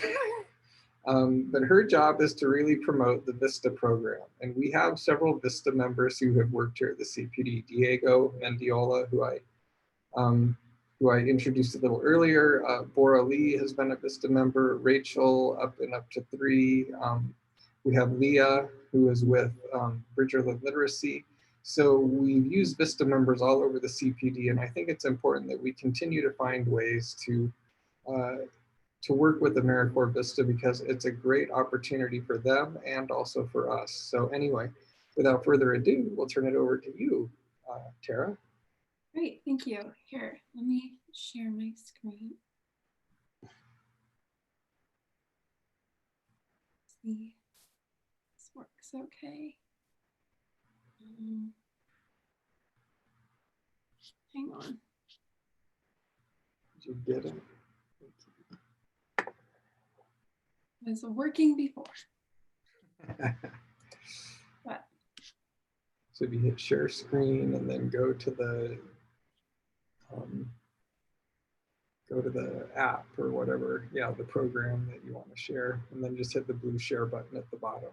But her job is to really promote the VISTA program. And we have several VISTA members who have worked here at the CPD, Diego Mendiola, who I introduced a little earlier. Bora Lee has been a VISTA member, Rachel up to 3. We have Leah, who is with Bridger Literacy. So we've used VISTA members all over the CPD, and I think it's important that we continue to find ways to work with AmeriCorps VISTA, because it's a great opportunity for them and also for us. So anyway, without further ado, we'll turn it over to you, Tara. Great, thank you. Here, let me share my screen. Let's see, this works okay. Hang on. Did you get it? It was working before. What? So if you hit share screen and then go to the app or whatever, yeah, the program that you want to share, and then just hit the blue share button at the bottom.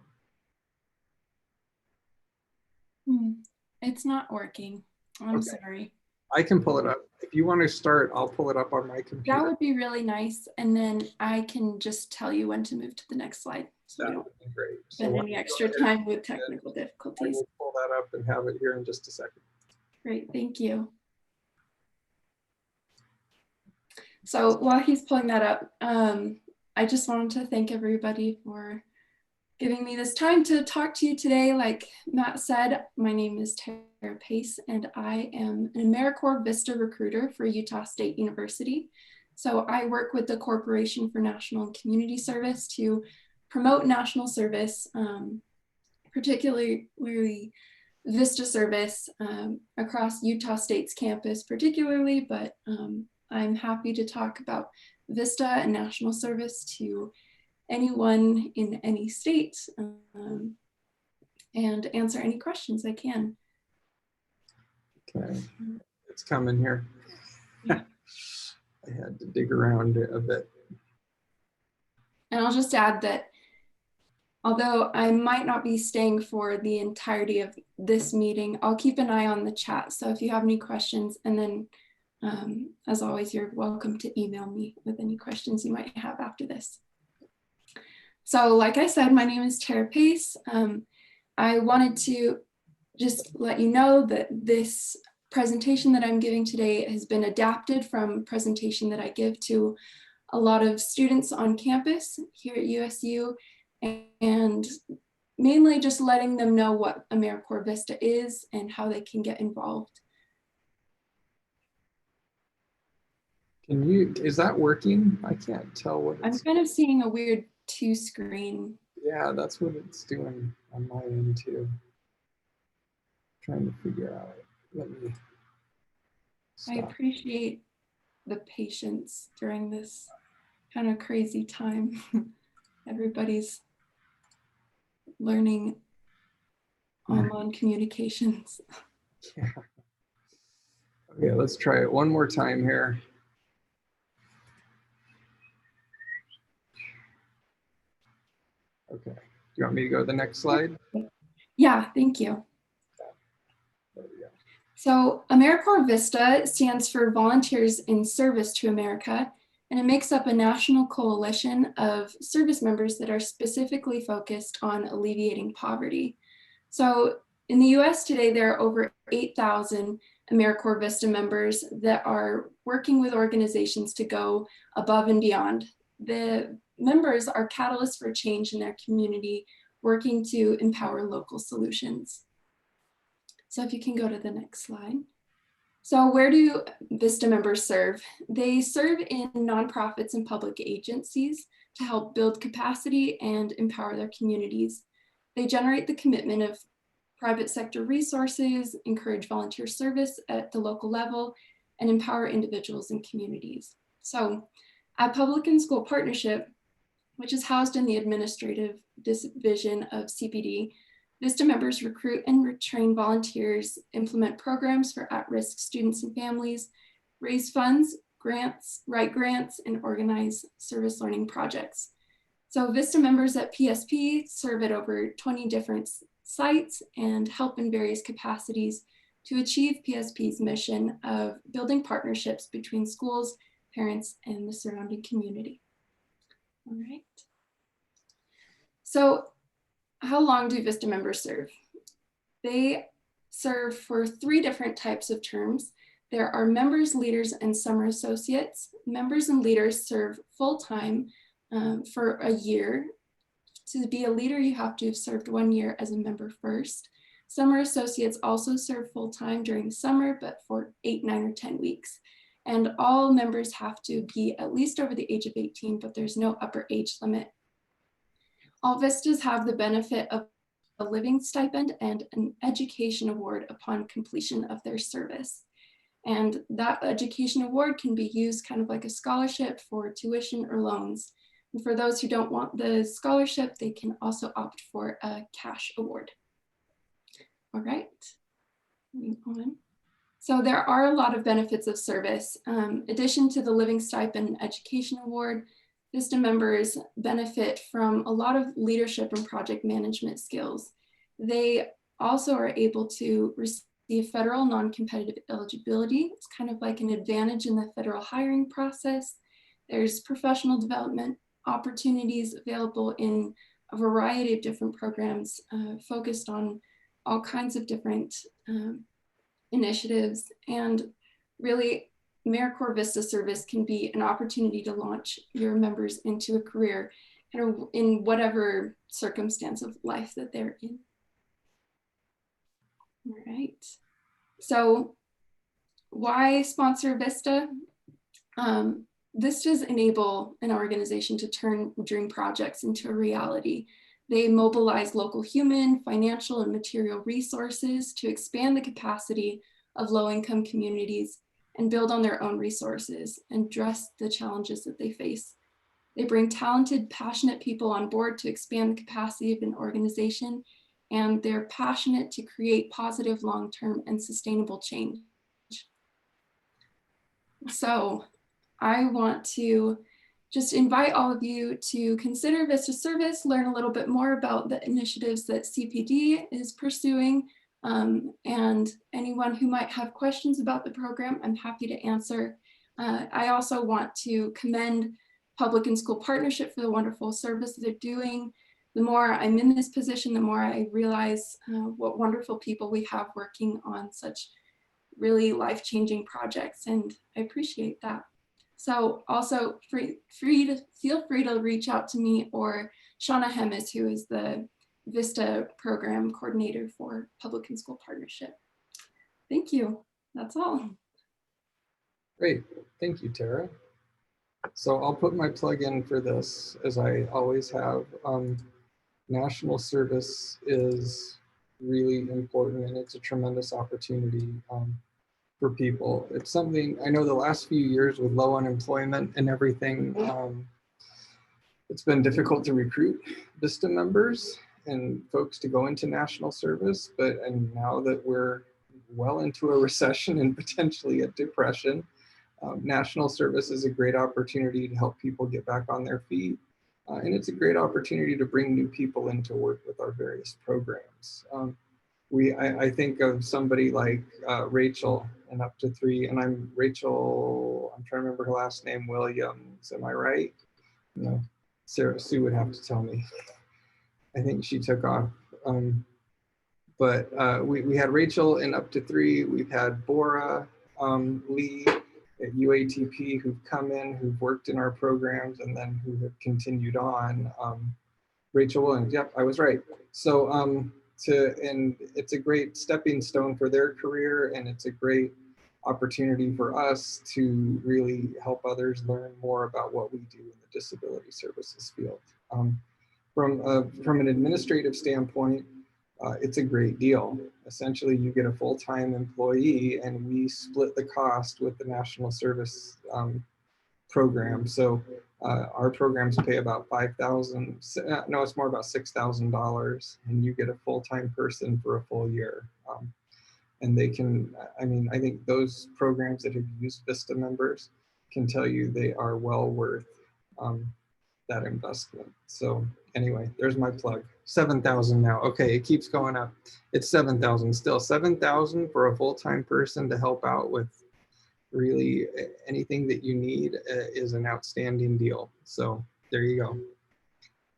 It's not working. I'm Okay. sorry. I can pull it up. If you want to start, I'll pull it up on my computer. That would be really nice. And then I can just tell you when to move to the next slide. So That we don't would be great. spend any extra time with technical I difficulties. will pull that up and have it here in just a second. Great, thank you. So while he's pulling that up, I just wanted to thank everybody for giving me this time to talk to you today. Like Matt said, my name is Tara Pace, and I am an AmeriCorps VISTA recruiter for Utah State University. So I work with the Corporation for National and Community Service to promote national service, particularly VISTA service across Utah State's campus particularly, but I'm happy to talk about VISTA and national service to anyone in any state and answer any questions I can. Okay, it's coming here. Yeah. I had to dig around a bit. And I'll just add that although I might not be staying for the entirety of this meeting, I'll keep an eye on the chat. So if you have any questions, and then as always, you're welcome to email me with any questions you might have after this. So like I said, my name is Tara Pace. I wanted to just let you know that this presentation that I'm giving today has been adapted from a presentation that I give to a lot of students on campus here at USU, and mainly just letting them know what AmeriCorps VISTA is and how they can get involved. Is that working? I can't tell what I'm it's. kind of seeing a weird 2-screen. Yeah, that's what it's doing on my end too. Trying to figure out. Let me stop. I appreciate the patience during this kind of crazy time. Everybody's learning online communications. Yeah. Okay, let's try it one more time here. Okay, do you want me to go to the next slide? Yeah, thank you. There we go. So AmeriCorps VISTA stands for Volunteers in Service to America, and it makes up a national coalition of service members that are specifically focused on alleviating poverty. So in the US today, there are over 8,000 AmeriCorps VISTA members that are working with organizations to go above and beyond. The members are catalysts for change in their community, working to empower local solutions. So if you can go to the next slide. So where do VISTA members serve? They serve in nonprofits and public agencies to help build capacity and empower their communities. They generate the commitment of private sector resources, encourage volunteer service at the local level, and empower individuals and communities. So at Public and School Partnership, which is housed in the administrative division of CPD, VISTA members recruit and retrain volunteers, implement programs for at-risk students and families, raise funds, grants, write grants, and organize service learning projects. So VISTA members at PSP serve at over 20 different sites and help in various capacities to achieve PSP's mission of building partnerships between schools, parents, and the surrounding community. All right. So how long do VISTA members serve? They serve for 3 different types of terms. There are members, leaders, and summer associates. Members and leaders serve full-time for a year. To be a leader, you have to have served 1 year as a member first. Summer associates also serve full-time during the summer, but for 8, 9, or 10 weeks. And all members have to be at least over the age of 18, but there's no upper age limit. All VISTAs have the benefit of a living stipend and an education award upon completion of their service. And that education award can be used kind of like a scholarship for tuition or loans. And for those who don't want the scholarship, they can also opt for a cash award. All right, moving on. So there are a lot of benefits of service. Addition to the living stipend education award, VISTA members benefit from a lot of leadership and project management skills. They also are able to receive federal non-competitive eligibility. It's kind of like an advantage in the federal hiring process. There's professional development opportunities available in a variety of different programs focused on all kinds of different initiatives. And really, AmeriCorps VISTA service can be an opportunity to launch your members into a career kind of in whatever circumstance of life that they're in. All right. So why sponsor VISTA? VISTAs enable an organization to turn dream projects into a reality. They mobilize local human, financial, and material resources to expand the capacity of low-income communities and build on their own resources and address the challenges that they face. They bring talented, passionate people on board to expand the capacity of an organization, and they're passionate to create positive, long-term, and sustainable change. So I want to just invite all of you to consider VISTA service, learn a little bit more about the initiatives that CPD is pursuing, and anyone who might have questions about the program, I'm happy to answer. I also want to commend Public and School Partnership for the wonderful service they're doing. The more I'm in this position, the more I realize what wonderful people we have working on such really life-changing projects, and I appreciate that. So also feel free to reach out to me or Shauna Hemis, who is the VISTA program coordinator for Public and School Partnership. Thank you. That's all. Great. Thank you, Tara. So I'll put my plug in for this, as I always have. National service is really important, and it's a tremendous opportunity for people. It's something, I know the last few years with low unemployment and everything, it's been difficult to recruit VISTA members and folks to go into national service, and now that we're well into a recession and potentially a depression, national service is a great opportunity to help people get back on their feet. And it's a great opportunity to bring new people in to work with our various programs. I think of somebody like Rachel and Up to 3, and I'm trying to remember her last name, Williams, am I right? No, Sue would have to tell me. I think she took off. But we had Rachel in Up to 3, we've had Bora Lee at UATP who've come in, who've worked in our programs, and then who have continued on. Rachel Williams, yep, I was right. So, and it's a great stepping stone for their career, and it's a great opportunity for us to really help others learn more about what we do in the disability services field. From an administrative standpoint, it's a great deal. Essentially, you get a full-time employee, and we split the cost with the national service program. So Our programs pay about $5,000. No, it's more about $6,000, and you get a full-time person for a full year. And they can, I mean, I think those programs that have used Vista members can tell you they are well worth that investment. So anyway, there's my plug. 7,000 now. Okay, it keeps going up. It's 7,000 still. 7,000 for a full-time person to help out with really anything that you need is an outstanding deal. So there you go.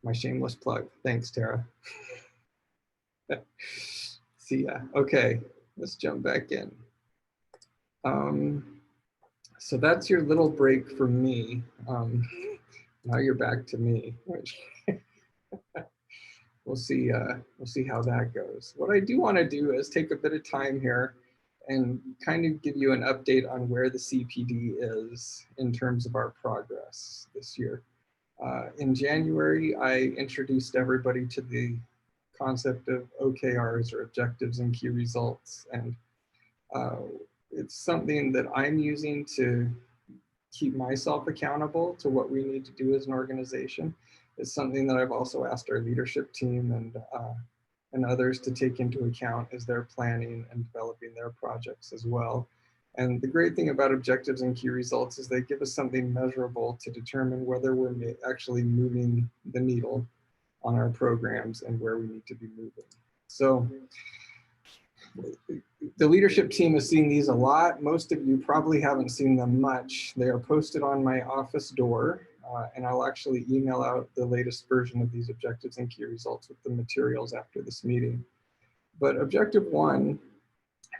My shameless plug. Thanks, Tara. See ya. Okay, let's jump back in. So that's your little break for me. Now you're back to me. We'll see how that goes. What I do want to do is take a bit of time here and kind of give you an update on where the CPD is in terms of our progress this year. In January, I introduced everybody to the concept of OKRs, or objectives and key results. And it's something that I'm using to keep myself accountable to what we need to do as an organization. It's something that I've also asked our leadership team and others to take into account as they're planning and developing their projects as well. And the great thing about objectives and key results is they give us something measurable to determine whether we're actually moving the needle on our programs and where we need to be moving. So the leadership team has seen these a lot. Most of you probably haven't seen them much. They are posted on my office door, and I'll actually email out the latest version of these objectives and key results with the materials after this meeting. But objective 1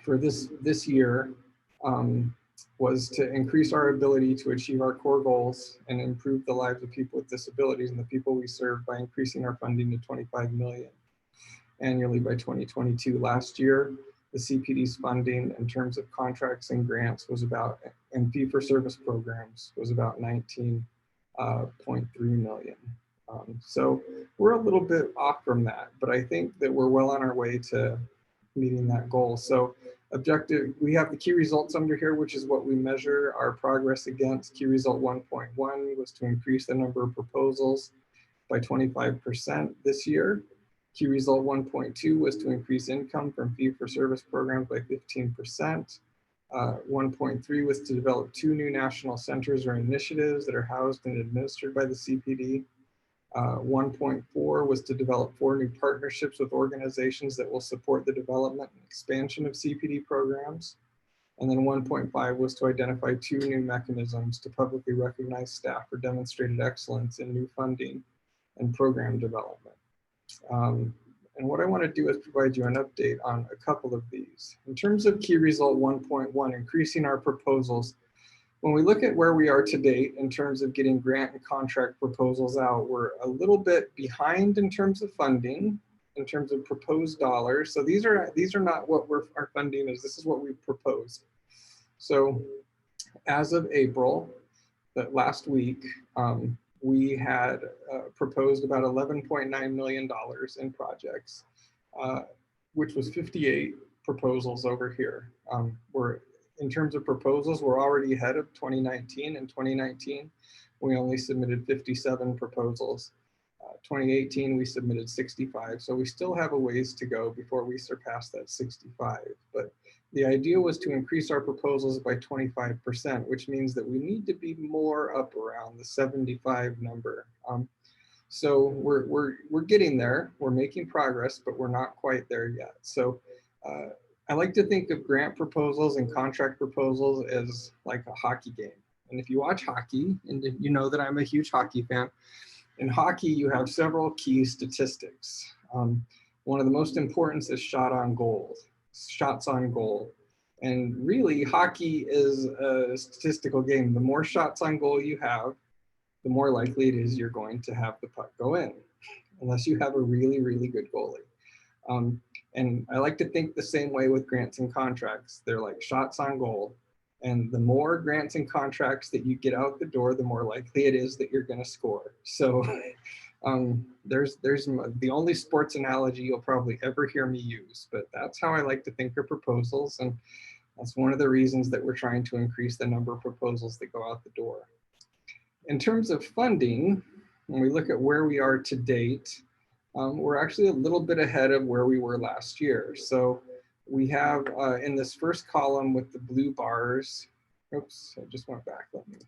for this year was to increase our ability to achieve our core goals and improve the lives of people with disabilities and the people we serve by increasing our funding to $25 million annually by 2022. Last year, the CPD's funding in terms of contracts and grants was about, and fee-for-service programs was about 19.3 million. So we're a little bit off from that, but I think that we're well on our way to meeting that goal. So objective, we have the key results under here, which is what we measure our progress against. Key result 1.1 was to increase the number of proposals by 25% this year. Key result 1.2 was to increase income from fee-for-service programs by 15%. 1.3 was to develop 2 new national centers or initiatives that are housed and administered by the CPD. 1.4 was to develop 4 new partnerships with organizations that will support the development and expansion of CPD programs. And then 1.5 was to identify 2 new mechanisms to publicly recognize staff for demonstrated excellence in new funding and program development. And what I want to do is provide you an update on a couple of these. In terms of key result 1.1, increasing our proposals, when we look at where we are to date in terms of getting grant and contract proposals out, we're a little bit behind in terms of funding, in terms of proposed dollars. So these are not what our funding is. This is what we've proposed. So as of April, that last week, we had proposed about $11.9 million in projects, which was 58 proposals over here. In terms of proposals, we're already ahead of 2019. In 2019, we only submitted 57 proposals. 2018, we submitted 65. So we still have a ways to go before we surpass that 65. But the idea was to increase our proposals by 25%, which means that we need to be more up around the 75 number. So we're getting there. We're making progress, but we're not quite there yet. So I like to think of grant proposals and contract proposals as like a hockey game. And if you watch hockey, and you know that I'm a huge hockey fan, in hockey, you have several key statistics. One of the most important is shots on goal. And really, hockey is a statistical game. The more shots on goal you have, the more likely it is you're going to have the puck go in, unless you have a really, really good goalie. And I like to think the same way with grants and contracts. They're like shots on goal. And the more grants and contracts that you get out the door, the more likely it is that you're going to score. So there's the only sports analogy you'll probably ever hear me use, but that's how I like to think of proposals. And that's one of the reasons that we're trying to increase the number of proposals that go out the door. In terms of funding, when we look at where we are to date, we're actually a little bit ahead of where we were last year. So we have in this first column with the blue bars, oops, I just went back, let me.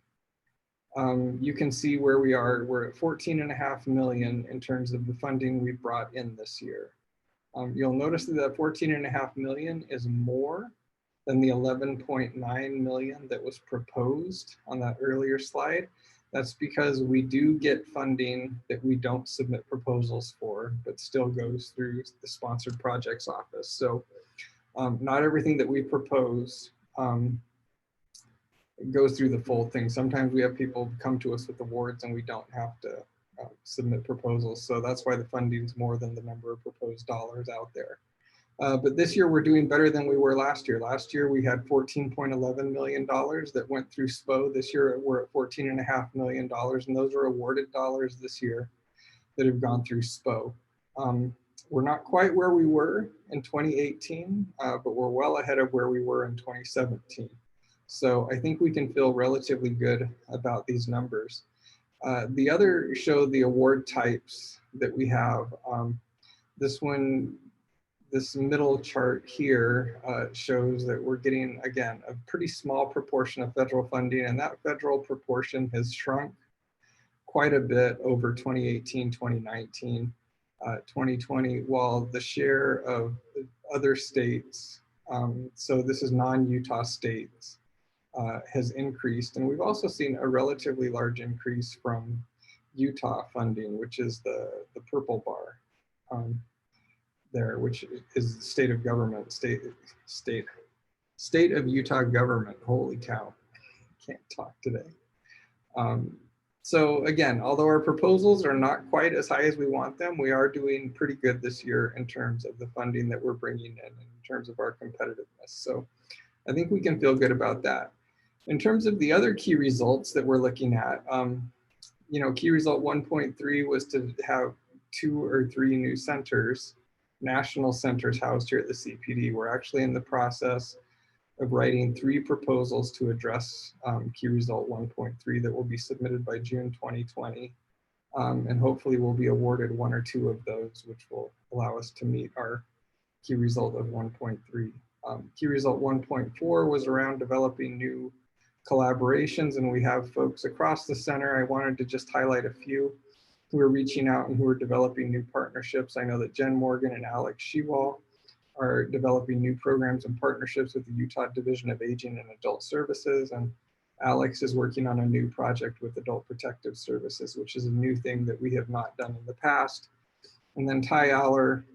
You can see where we are. We're at 14.5 million in terms of the funding we brought in this year. You'll notice that 14.5 million is more than the 11.9 million that was proposed on that earlier slide. That's because we do get funding that we don't submit proposals for, but still goes through the sponsored projects office. So not everything that we propose goes through the full thing. Sometimes we have people come to us with awards and we don't have to submit proposals. So that's why the funding is more than the number of proposed dollars out there. But this year we're doing better than we were last year. Last year we had $14.11 million that went through SPO. This year we're at $14.5 million, and those are awarded dollars this year that have gone through SPO. We're not quite where we were in 2018, but we're well ahead of where we were in 2017. So I think we can feel relatively good about these numbers. The other show the award types that we have. This middle chart here shows that we're getting, again, a pretty small proportion of federal funding, and that federal proportion has shrunk quite a bit over 2018, 2019, 2020, while the share of other states, so this is non-Utah states, has increased. And we've also seen a relatively large increase from Utah funding, which is the purple bar there, which is the state of government, state of Utah government. Holy cow, can't talk today. So again, although our proposals are not quite as high as we want them, we are doing pretty good this year in terms of the funding that we're bringing in terms of our competitiveness. So I think we can feel good about that. In terms of the other key results that we're looking at, key result 1.3 was to have 2 or 3 new centers, national centers housed here at the CPD. We're actually in the process of writing 3 proposals to address key result 1.3 that will be submitted by June 2020. And hopefully we'll be awarded 1 or 2 of those, which will allow us to meet our key result of 1.3. Key result 1.4 was around developing new collaborations, and we have folks across the center. I wanted to just highlight a few who are reaching out and who are developing new partnerships. I know that Jen Morgan and Alex Shewall are developing new programs and partnerships with the Utah Division of Aging and Adult Services, and Alex is working on a new project with Adult Protective Services, which is a new thing that we have not done in the past. And then Ty Aller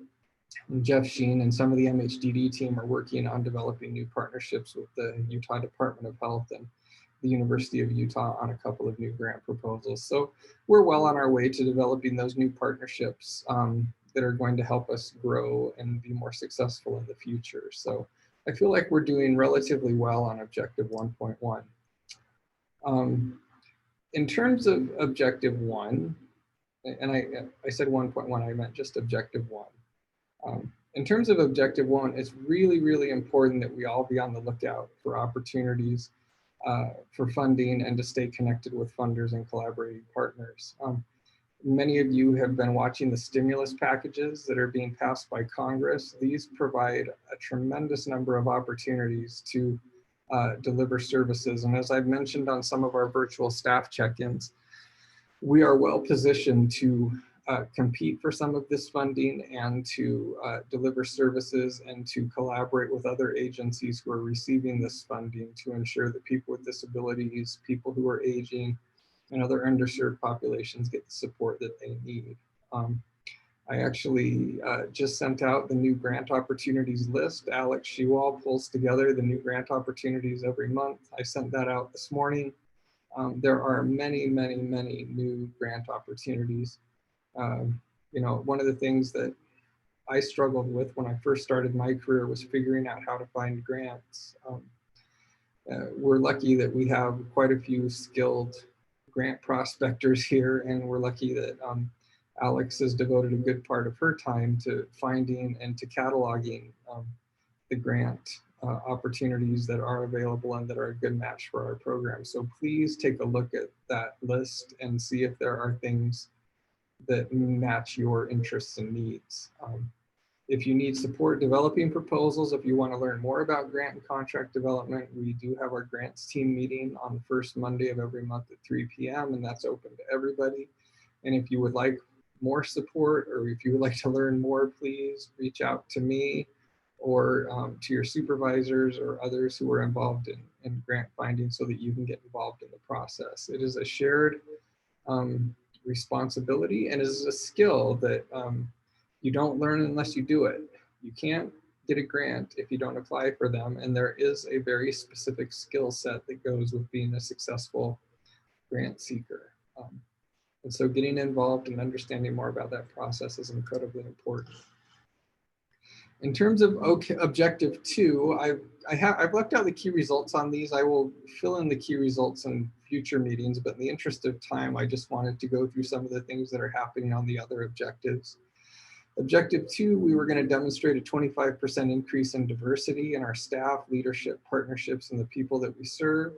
and Jeff Sheen and some of the MHDD team are working on developing new partnerships with the Utah Department of Health and the University of Utah on a couple of new grant proposals. So we're well on our way to developing those new partnerships that are going to help us grow and be more successful in the future. So I feel like we're doing relatively well on objective 1.1. In terms of objective 1, and I said 1.1, I meant just objective 1. In terms of objective 1, it's really, really important that we all be on the lookout for opportunities for funding and to stay connected with funders and collaborating partners. Many of you have been watching the stimulus packages that are being passed by Congress. These provide a tremendous number of opportunities to deliver services. And as I've mentioned on some of our virtual staff check-ins, we are well positioned to compete for some of this funding and to deliver services and to collaborate with other agencies who are receiving this funding to ensure that people with disabilities, people who are aging, and other underserved populations get the support that they need. I actually just sent out the new grant opportunities list. Alex Shewall pulls together the new grant opportunities every month. I sent that out this morning. There are many, many, many new grant opportunities. One of the things that I struggled with when I first started my career was figuring out how to find grants. We're lucky that we have quite a few skilled grant prospectors here, and we're lucky that Alex has devoted a good part of her time to finding and to cataloging the grant opportunities that are available and that are a good match for our program. So please take a look at that list and see if there are things that match your interests and needs. If you need support developing proposals, if you want to learn more about grant and contract development, we do have our grants team meeting on the first Monday of every month at 3 p.m. and that's open to everybody. And if you would like more support, or if you would like to learn more, please reach out to me or to your supervisors or others who are involved in grant finding so that you can get involved in the process. It is a shared responsibility and is a skill that you don't learn unless you do it. You can't get a grant if you don't apply for them. And there is a very specific skill set that goes with being a successful grant seeker. And so getting involved and understanding more about that process is incredibly important. In terms of objective 2, I've left out the key results on these. I will fill in the key results in future meetings, but in the interest of time, I just wanted to go through some of the things that are happening on the other objectives. Objective 2, we were going to demonstrate a 25% increase in diversity in our staff, leadership, partnerships, and the people that we serve.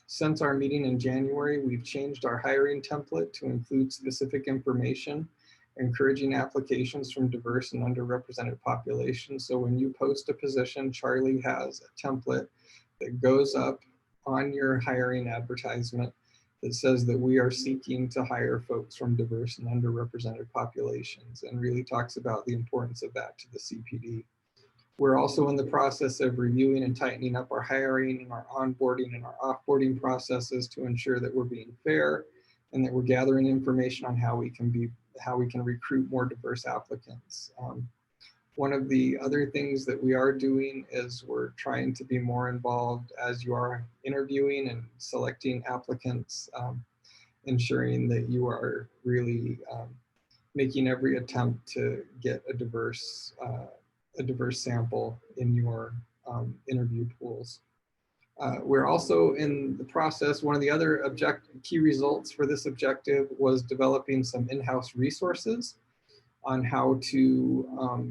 Since our meeting in January, we've changed our hiring template to include specific information, encouraging applications from diverse and underrepresented populations. So when you post a position, Charlie has a template that goes up on your hiring advertisement that says that we are seeking to hire folks from diverse and underrepresented populations, and really talks about the importance of that to the CPD. We're also in the process of reviewing and tightening up our hiring and our onboarding and our offboarding processes to ensure that we're being fair and that we're gathering information on how we can recruit more diverse applicants. One of the other things that we are doing is we're trying to be more involved as you are interviewing and selecting applicants, ensuring that you are really making every attempt to get a diverse sample in your interview pools. We're also in the process, one of the other key results for this objective was developing some in-house resources on how to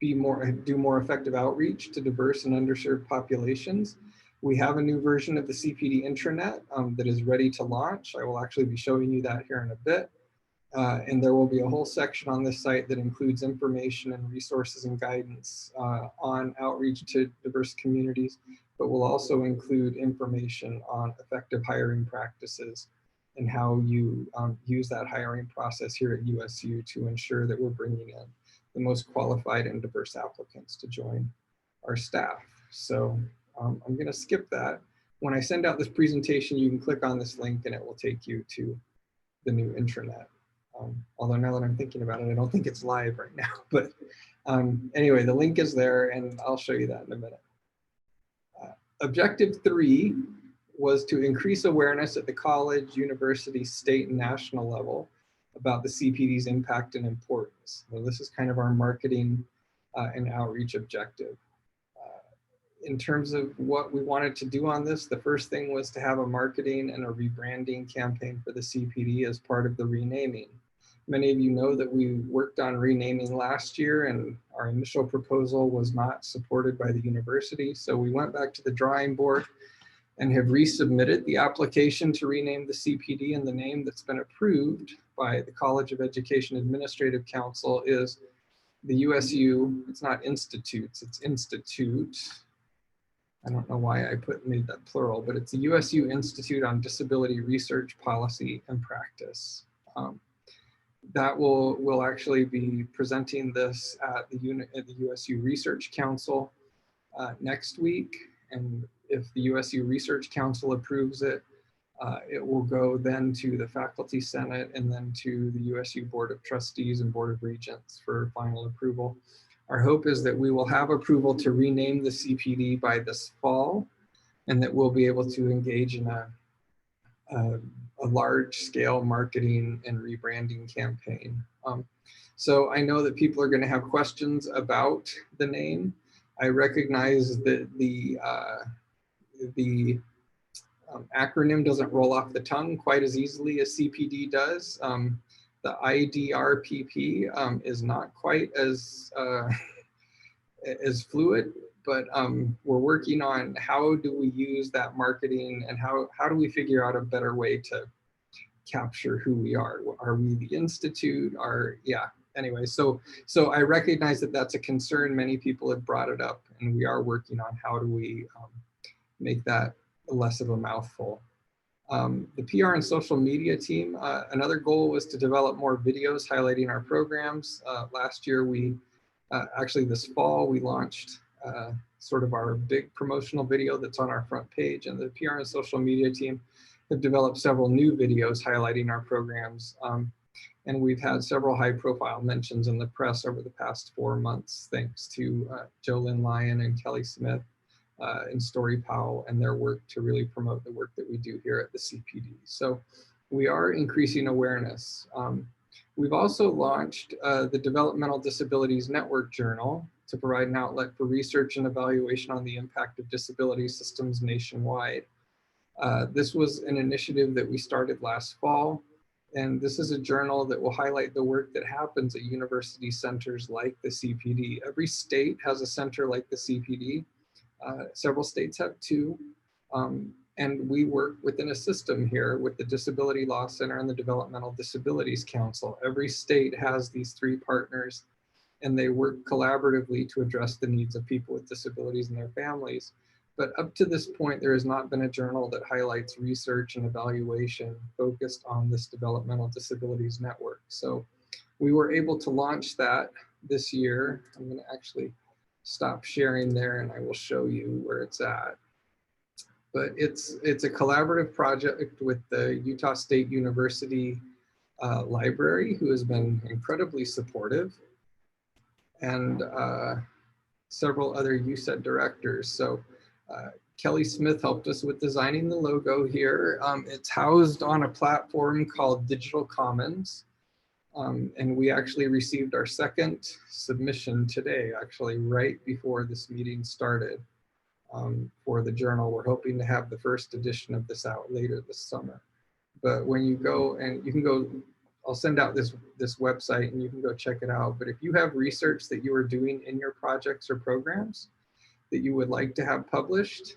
do more effective outreach to diverse and underserved populations. We have a new version of the CPD intranet that is ready to launch. I will actually be showing you that here in a bit. And there will be a whole section on this site that includes information and resources and guidance on outreach to diverse communities, but will also include information on effective hiring practices and how you use that hiring process here at USU to ensure that we're bringing in the most qualified and diverse applicants to join our staff. So I'm going to skip that. When I send out this presentation, you can click on this link and it will take you to the new intranet. Although now that I'm thinking about it, I don't think it's live right now. But anyway, the link is there and I'll show you that in a minute. Objective 3 was to increase awareness at the college, university, state, and national level about the CPD's impact and importance. So this is kind of our marketing and outreach objective. In terms of what we wanted to do on this, the first thing was to have a marketing and a rebranding campaign for the CPD as part of the renaming. Many of you know that we worked on renaming last year and our initial proposal was not supported by the university. So we went back to the drawing board and have resubmitted the application to rename the CPD, and the name that's been approved by the College of Education Administrative Council is the USU, it's not institutes, it's institute. I don't know why I made that plural, but it's the USU Institute on Disability Research, Policy, and Practice. That will actually be presenting this at the USU Research Council next week. And if the USU Research Council approves it, it will go then to the Faculty Senate and then to the USU Board of Trustees and Board of Regents for final approval. Our hope is that we will have approval to rename the CPD by this fall, and that we'll be able to engage in a large-scale marketing and rebranding campaign. So I know that people are going to have questions about the name. I recognize that the acronym doesn't roll off the tongue quite as easily as CPD does. The IDRPP is not quite as as fluid, but we're working on how do we use that marketing and how do we figure out a better way to capture who we are. Are we the institute? Anyway, so I recognize that that's a concern. Many people have brought it up, and we are working on how do we make that less of a mouthful. The PR and social media team, another goal was to develop more videos highlighting our programs. Last year, actually this fall, we launched sort of our big promotional video that's on our front page, and the PR and social media team have developed several new videos highlighting our programs. And we've had several high profile mentions in the press over the past 4 months, thanks to Jolynn Lyon and Kelly Smith and Story Powell and their work to really promote the work that we do here at the CPD. So we are increasing awareness. We've also launched the Developmental Disabilities Network Journal to provide an outlet for research and evaluation on the impact of disability systems nationwide. This was an initiative that we started last fall, and this is a journal that will highlight the work that happens at university centers like the CPD. Every state has a center like the CPD. Several states have 2, and we work within a system here with the Disability Law Center and the Developmental Disabilities Council. Every state has these 3 partners, and they work collaboratively to address the needs of people with disabilities and their families. But up to this point, there has not been a journal that highlights research and evaluation focused on this developmental disabilities network. So we were able to launch that this year. I'm going to actually stop sharing there and I will show you where it's at. But it's a collaborative project with the Utah State University Library, who has been incredibly supportive, and several other USED directors. So Kelly Smith helped us with designing the logo here. It's housed on a platform called Digital Commons. And we actually received our 2nd submission today, actually right before this meeting started for the journal. We're hoping to have the 1st edition of this out later this summer. But when you go, and you can go, I'll send out this website and you can go check it out. But if you have research that you are doing in your projects or programs that you would like to have published,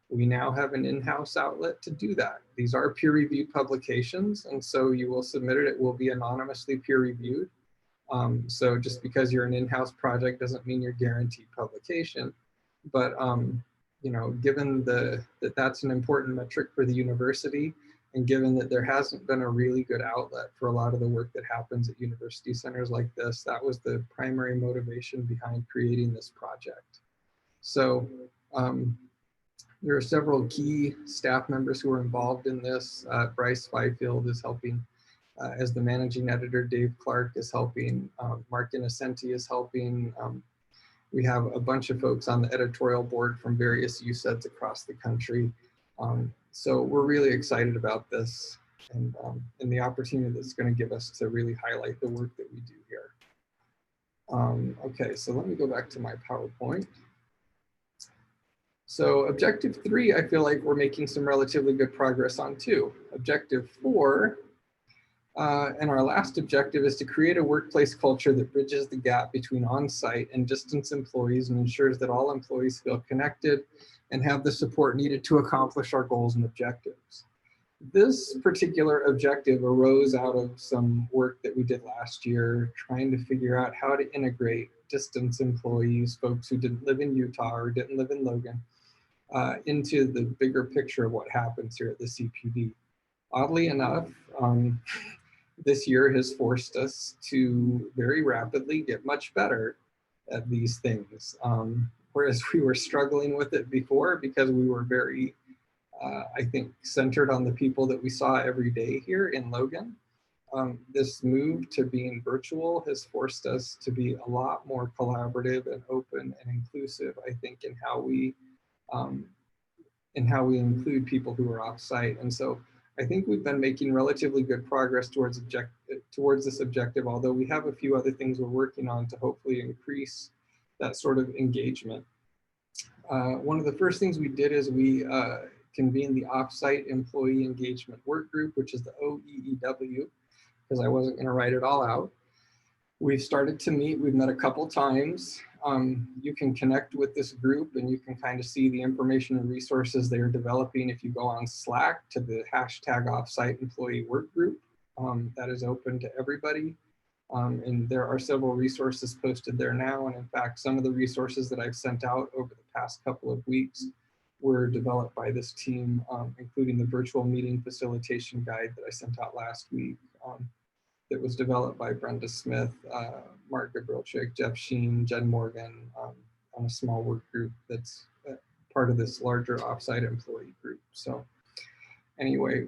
we now have an in-house outlet to do that. These are peer-reviewed publications, and so you will submit it. It will be anonymously peer-reviewed. So just because you're an in-house project doesn't mean you're guaranteed publication. But you know, given that that's an important metric for the university, and given that there hasn't been a really good outlet for a lot of the work that happens at university centers like this, that was the primary motivation behind creating this project. So there are several key staff members who are involved in this. Bryce Fifield is helping as the managing editor. Dave Clark is helping. Mark Innocenti is helping. We have a bunch of folks on the editorial board from various USEDs across the country. So we're really excited about this and the opportunity that's going to give us to really highlight the work that we do here. Okay, so let me go back to my PowerPoint. So objective 3, I feel like we're making some relatively good progress on too. Objective 4, and our last objective, is to create a workplace culture that bridges the gap between on-site and distance employees and ensures that all employees feel connected and have the support needed to accomplish our goals and objectives. This particular objective arose out of some work that we did last year, trying to figure out how to integrate distance employees, folks who didn't live in Utah or didn't live in Logan, into the bigger picture of what happens here at the CPD. Oddly enough, this year has forced us to very rapidly get much better at these things. Whereas we were struggling with it before because we were very, I think, centered on the people that we saw every day here in Logan. This move to being virtual has forced us to be a lot more collaborative and open and inclusive, I think, in how we include people who are off-site. And so I think we've been making relatively good progress towards this objective, although we have a few other things we're working on to hopefully increase that sort of engagement. One of the first things we did is we convened the Offsite Employee Engagement Work Group, which is the OEEW, because I wasn't going to write it all out. We've started to meet. We've met a couple times. you can connect with this group and you can kind of see the information and resources they are developing if you go on Slack to the hashtag offsite employee work group. That is open to everybody. And there are several resources posted there now. And in fact, some of the resources that I've sent out over the past couple of weeks were developed by this team, including the virtual meeting facilitation guide that I sent out last week. That was developed by Brenda Smith, Mark Gabrielchik, Jeff Sheen, Jen Morgan, on a small work group that's part of this larger offsite employee group. So anyway,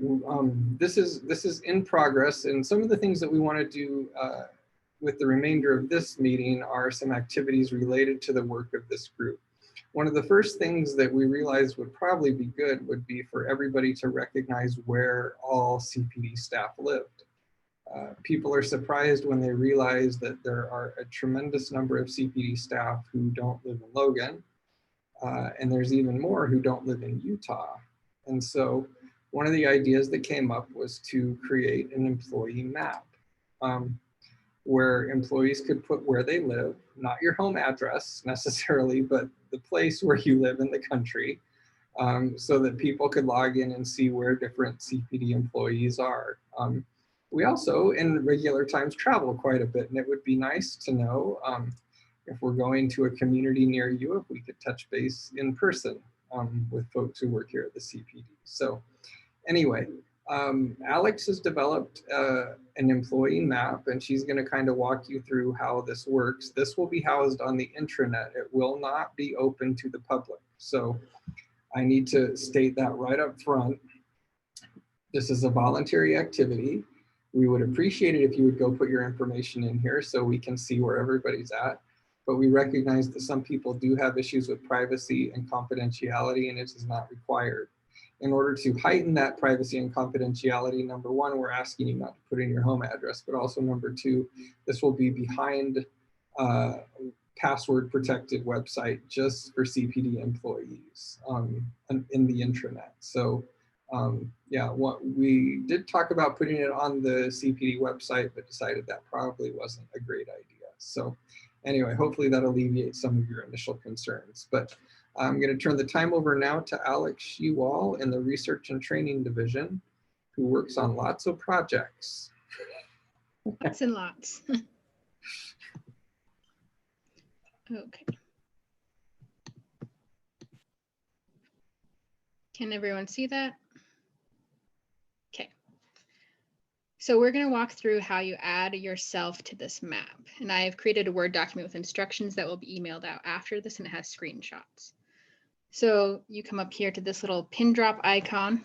this is in progress, and some of the things that we want to do with the remainder of this meeting are some activities related to the work of this group. One of the first things that we realized would probably be good would be for everybody to recognize where all CPD staff lived. People are surprised when they realize that there are a tremendous number of CPD staff who don't live in Logan, and there's even more who don't live in Utah. And so one of the ideas that came up was to create an employee map where employees could put where they live, not your home address necessarily, but the place where you live in the country, so that people could log in and see where different CPD employees are. We also, in regular times, travel quite a bit, and it would be nice to know if we're going to a community near you, if we could touch base in person with folks who work here at the CPD. So anyway, Alex has developed an employee map, and she's going to kind of walk you through how this works. This will be housed on the intranet. It will not be open to the public. So I need to state that right up front. This is a voluntary activity. We would appreciate it if you would go put your information in here so we can see where everybody's at. But we recognize that some people do have issues with privacy and confidentiality, and it is not required. In order to heighten that privacy and confidentiality, number one, we're asking you not to put in your home address, but also number two, this will be behind password protected website just for CPD employees in the intranet. So yeah, we did talk about putting it on the CPD website, but decided that probably wasn't a great idea. So anyway, hopefully that alleviates some of your initial concerns. But I'm going to turn the time over now to Alex Shewall in the Research and Training Division, who works on lots of projects. Lots and lots. Okay. Can everyone see that? Okay. So we're going to walk through how you add yourself to this map. And I've created a Word document with instructions that will be emailed out after this, and it has screenshots. So you come up here to this little pin drop icon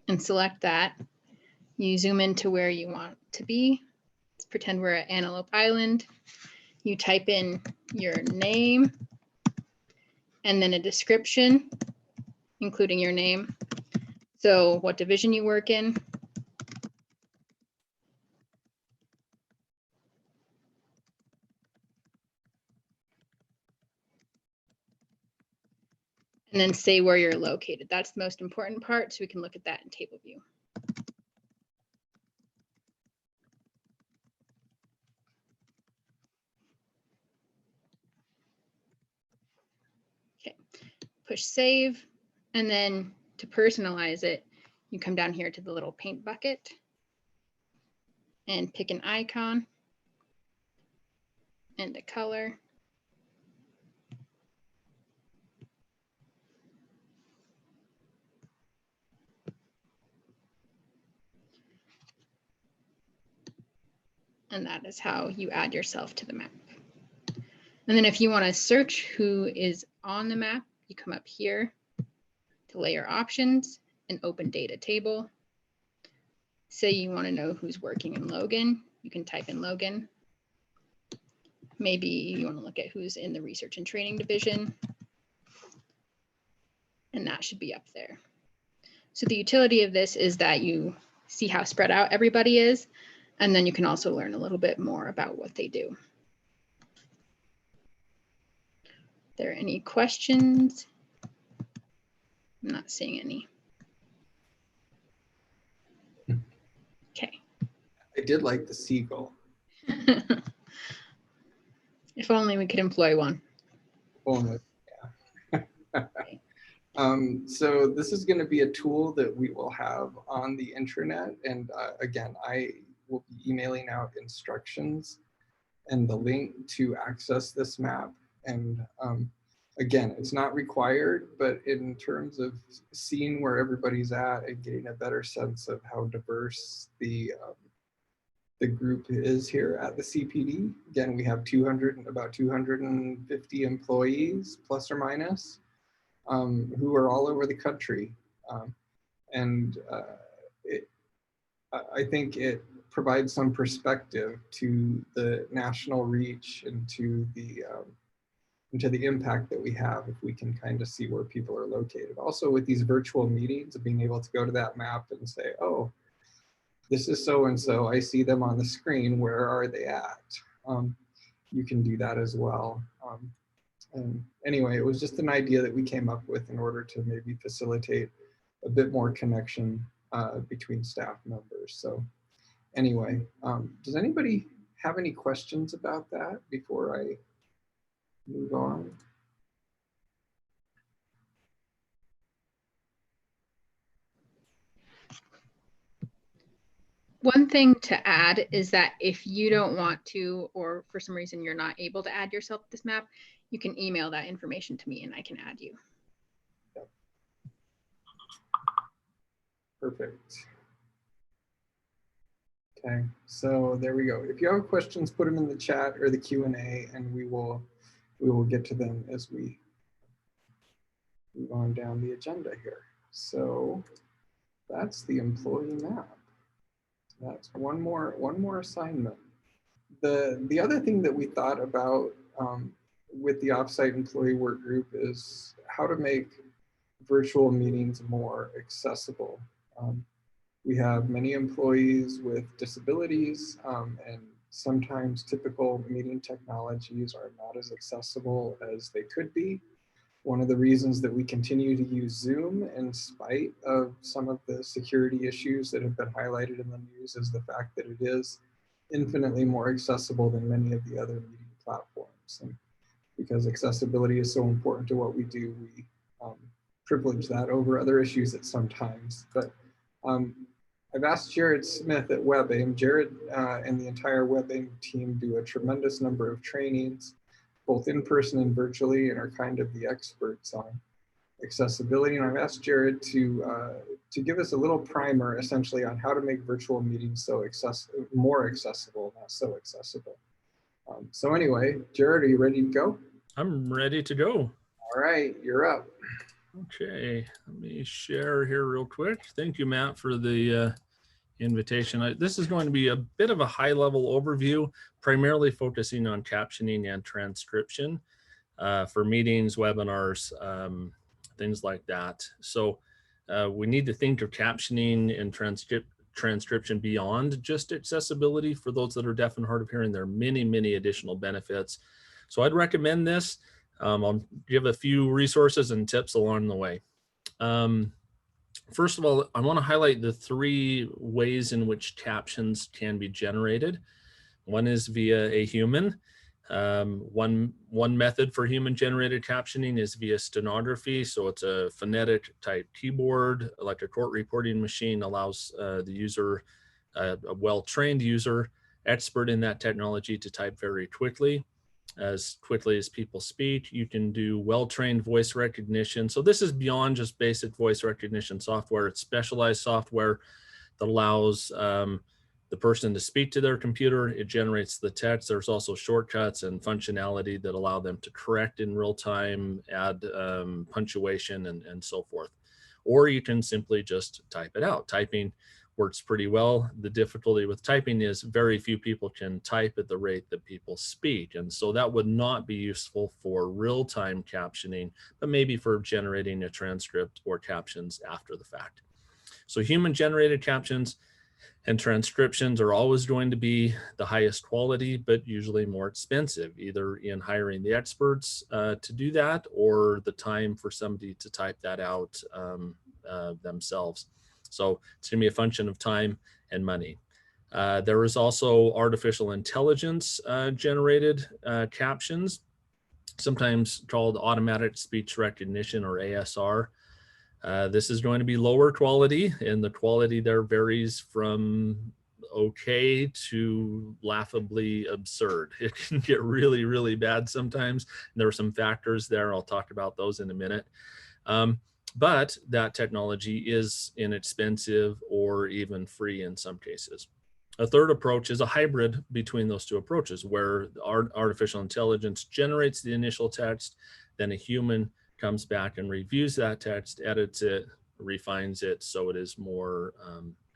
and select that. You zoom into where you want to be. Let's pretend we're at Antelope Island. You type in your name and then a description, including your name. So what division you work in. And then say where you're located. That's the most important part, so we can look at that in table view. Okay, push save, and then to personalize it, you come down here to the little paint bucket and pick an icon and a color. And that is how you add yourself to the map. And then if you want to search who is on the map, you come up here to layer options and open data table. Say you want to know who's working in Logan, you can type in Logan. Maybe you want to look at who's in the Research and Training Division. And that should be up there. So the utility of this is that you see how spread out everybody is, and then you can also learn a little bit more about what they do. Are there any questions? I'm not seeing any. Okay. I did like the seagull. If only we could employ one. Only, yeah. So this is going to be a tool that we will have on the intranet. And again, I will be emailing out instructions and the link to access this map. And again, it's not required, but in terms of seeing where everybody's at and getting a better sense of how diverse the group is here at the CPD. Again, we have about 250 employees, plus or minus, who are all over the country. I think it provides some perspective to the national reach and to the impact that we have if we can kind of see where people are located. Also with these virtual meetings, being able to go to that map and say, oh, this is so-and-so, I see them on the screen, where are they at? You can do that as well. And anyway, it was just an idea that we came up with in order to maybe facilitate a bit more connection between staff members. So anyway, does anybody have any questions about that before I move on? One thing to add is that if you don't want to, or for some reason you're not able to add yourself to this map, you can email that information to me and I can add you. Perfect. Okay, so there we go. If you have questions, put them in the chat or the Q&A, and we will get to them as we move on down the agenda here. So that's the employee map. That's one more assignment. The other thing that we thought about with the offsite employee work group is how to make virtual meetings more accessible. We have many employees with disabilities, and sometimes typical meeting technologies are not as accessible as they could be. One of the reasons that we continue to use Zoom in spite of some of the security issues that have been highlighted in the news is the fact that it is infinitely more accessible than many of the other meeting platforms. And because accessibility is so important to what we do, we privilege that over other issues at sometimes. But I've asked Jared Smith at WebAIM. Jared and the entire WebAIM team do a tremendous number of trainings, both in person and virtually, and are kind of the experts on accessibility. And I've asked Jared to give us a little primer essentially on how to make virtual meetings more accessible, not so accessible. So anyway, Jared, are you ready to go? I'm ready to go. All right, you're up. Okay, let me share here real quick. Thank you, Matt, for the invitation. This is going to be a bit of a high-level overview, primarily focusing on captioning and transcription for meetings, webinars, things like that. So we need to think of captioning and transcription beyond just accessibility. For those that are deaf and hard of hearing, there are many, many additional benefits. So I'd recommend this. I'll give a few resources and tips along the way. First of all, I want to highlight the 3 ways in which captions can be generated. One is via a human. One method for human generated captioning is via stenography. So it's a phonetic type keyboard, like a court reporting machine, allows the user, a well-trained user, expert in that technology, to type very quickly as people speak. You can do well-trained voice recognition. So this is beyond just basic voice recognition software. It's specialized software that allows the person to speak to their computer. It generates the text. There's also shortcuts and functionality that allow them to correct in real time, add punctuation and so forth. Or you can simply just type it out. Typing works pretty well. The difficulty with typing is very few people can type at the rate that people speak. And so that would not be useful for real-time captioning, but maybe for generating a transcript or captions after the fact. So human-generated captions and transcriptions are always going to be the highest quality, but usually more expensive, either in hiring the experts to do that or the time for somebody to type that out themselves. So it's going to be a function of time and money. There is also artificial intelligence generated captions, sometimes called automatic speech recognition or ASR. This is going to be lower quality, and the quality there varies from okay to laughably absurd. It can get really, really bad sometimes. And there are some factors there. I'll talk about those in a minute. But that technology is inexpensive or even free in some cases. A third approach is a hybrid between those two approaches, where artificial intelligence generates the initial text, then a human comes back and reviews that text, edits it, refines it so it is more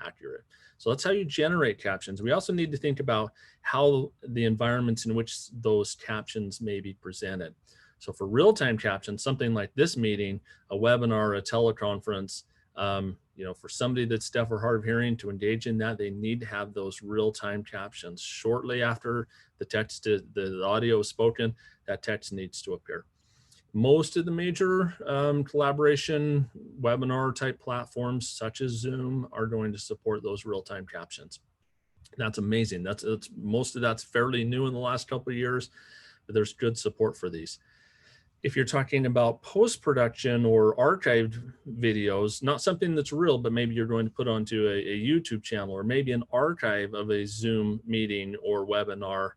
accurate. So that's how you generate captions. We also need to think about how the environments in which those captions may be presented. So for real-time captions, something like this meeting, a webinar, a teleconference, for somebody that's deaf or hard of hearing to engage in that, they need to have those real-time captions. Shortly after the audio is spoken, that text needs to appear. Most of the major collaboration webinar type platforms, such as Zoom, are going to support those real-time captions. That's amazing. That's most of that's fairly new in the last couple of years, but there's good support for these. If you're talking about post-production or archived videos, not something that's real, but maybe you're going to put onto a YouTube channel, or maybe an archive of a Zoom meeting or webinar,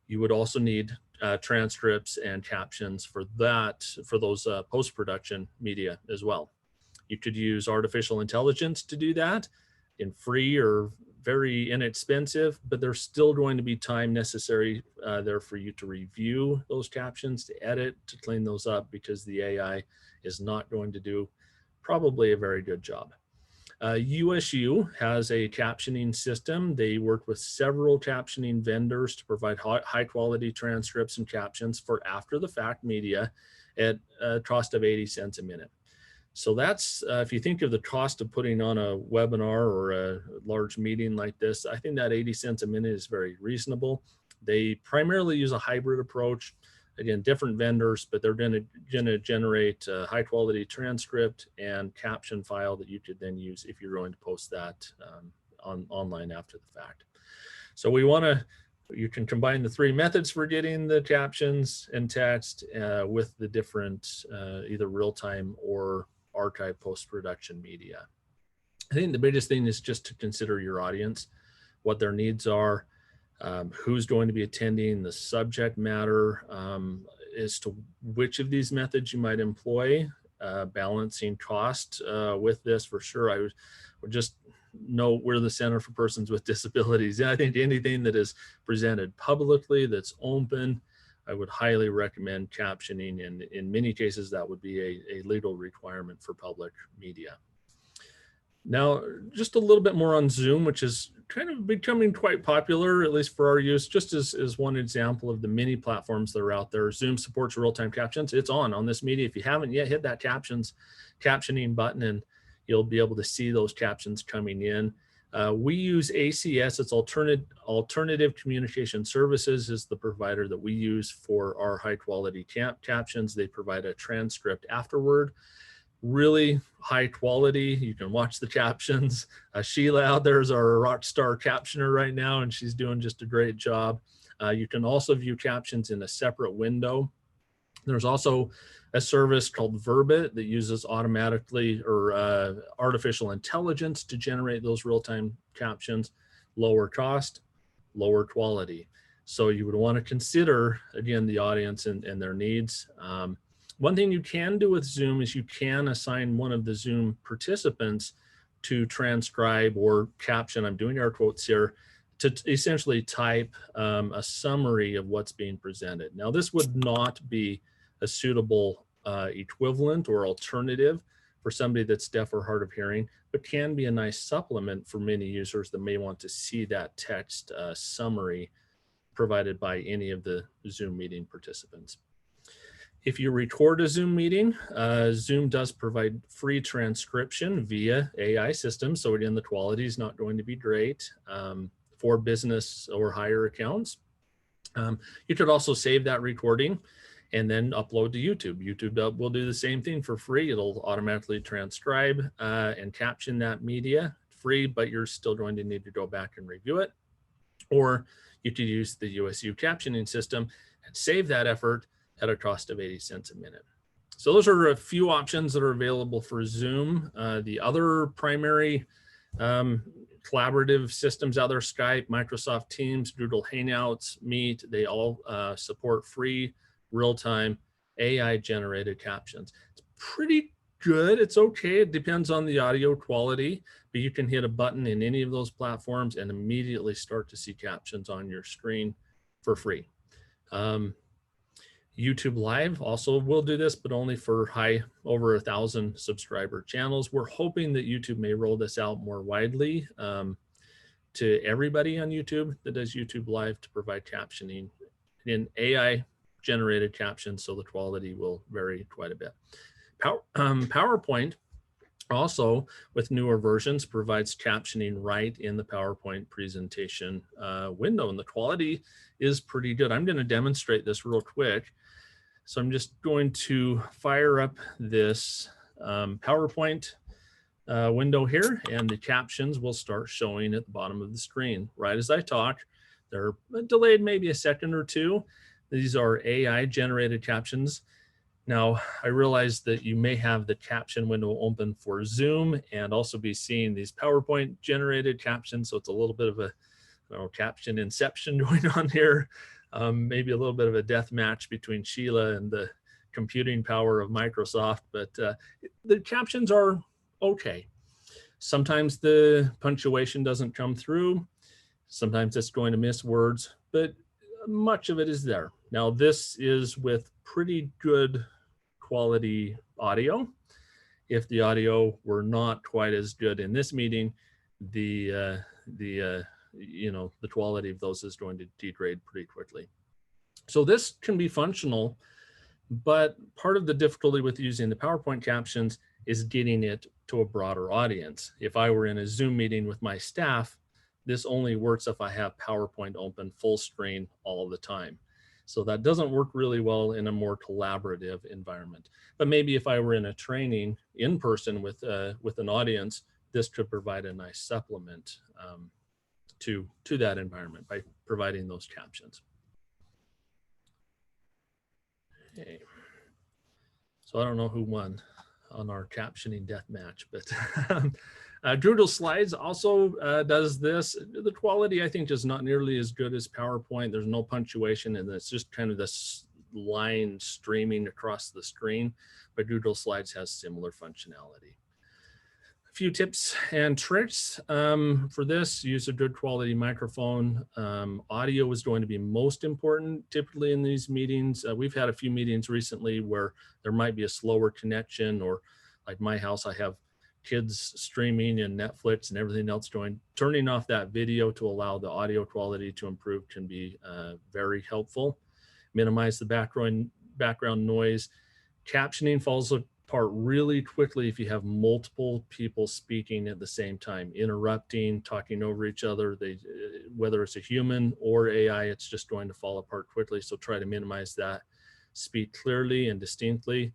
you would also need transcripts and captions for those post-production media as well. You could use artificial intelligence to do that in free or very inexpensive, but there's still going to be time necessary there for you to review those captions, to edit, to clean those up, because the AI is not going to do probably a very good job. USU has a captioning system. They work with several captioning vendors to provide high quality transcripts and captions for after the fact media at a cost of 80 cents a minute. So that's, if you think of the cost of putting on a webinar or a large meeting like this, I think that 80 cents a minute is very reasonable. They primarily use a hybrid approach. Again, different vendors, but they're going to generate a high quality transcript and caption file that you could then use if you're going to post that online after the fact. So you can combine the three methods for getting the captions and text with the different either real-time or archive post-production media. I think the biggest thing is just to consider your audience, what their needs are, who's going to be attending, the subject matter, as to which of these methods you might employ, balancing cost with this for sure. I would just know we're the Center for Persons with Disabilities. And I think anything that is presented publicly, that's open, I would highly recommend captioning, and in many cases that would be a legal requirement for public media. Now, just a little bit more on Zoom, which is kind of becoming quite popular, at least for our use, just as one example of the many platforms that are out there. Zoom supports real-time captions. It's on this media. If you haven't yet, hit that captioning button, and you'll be able to see those captions coming in. We use ACS, it's Alternative Communication Services is the provider that we use for our high quality captions. They provide a transcript afterward. Really high quality. You can watch the captions. Sheila out there is our rock star captioner right now, and she's doing just a great job. You can also view captions in a separate window. There's also a service called Verbit that uses automatically or artificial intelligence to generate those real-time captions. Lower cost, lower quality. So you would want to consider, again, the audience and their needs. One thing you can do with Zoom is you can assign one of the Zoom participants to transcribe or caption, I'm doing air quotes here, to essentially type a summary of what's being presented. Now, this would not be a suitable equivalent or alternative for somebody that's deaf or hard of hearing, but can be a nice supplement for many users that may want to see that text summary provided by any of the Zoom meeting participants. If you record a Zoom meeting, Zoom does provide free transcription via AI systems. So again, the quality is not going to be great for business or higher accounts. You could also save that recording and then upload to YouTube. YouTube will do the same thing for free. It'll automatically transcribe and caption that media free, but you're still going to need to go back and review it. Or you could use the USU captioning system and save that effort at a cost of 80 cents a minute. So those are a few options that are available for Zoom. The other primary collaborative systems out there, Skype, Microsoft Teams, Google Hangouts, Meet, they all support free, real-time, AI-generated captions. It's pretty good. It's okay. It depends on the audio quality, but you can hit a button in any of those platforms and immediately start to see captions on your screen for free. YouTube Live also will do this, but only for over 1,000 subscriber channels. We're hoping that YouTube may roll this out more widely to everybody on YouTube that does YouTube Live to provide captioning in AI generated captions, so the quality will vary quite a bit. PowerPoint also, with newer versions, provides captioning right in the PowerPoint presentation window, and the quality is pretty good. I'm going to demonstrate this real quick. So I'm just going to fire up this PowerPoint window here, and the captions will start showing at the bottom of the screen right as I talk. They're delayed maybe a second or two. These are AI generated captions. Now, I realize that you may have the caption window open for Zoom and also be seeing these PowerPoint generated captions. So it's a little bit of a caption inception going on here. Maybe a little bit of a death match between Sheila and the computing power of Microsoft, but the captions are okay. Sometimes the punctuation doesn't come through. Sometimes it's going to miss words, but much of it is there. Now, this is with pretty good quality audio. If the audio were not quite as good in this meeting, the quality of those is going to degrade pretty quickly. So this can be functional, but part of the difficulty with using the PowerPoint captions is getting it to a broader audience. If I were in a Zoom meeting with my staff, this only works if I have PowerPoint open full screen all the time. So that doesn't work really well in a more collaborative environment. But maybe if I were in a training in person with an audience, this could provide a nice supplement to that environment by providing those captions. Okay. So I don't know who won on our captioning death match, but Google Slides also does this. The quality, I think, is not nearly as good as PowerPoint. There's no punctuation, and it's just kind of this line streaming across the screen, but Google Slides has similar functionality. A few tips and tricks for this: use a good quality microphone. Audio is going to be most important typically in these meetings. We've had a few meetings recently where there might be a slower connection, or like my house, I have kids streaming and Netflix and everything else going. Turning off that video to allow the audio quality to improve can be very helpful. Minimize the background noise. Captioning falls apart really quickly if you have multiple people speaking at the same time, interrupting, talking over each other. Whether it's a human or AI, it's just going to fall apart quickly. So try to minimize that. Speak clearly and distinctly.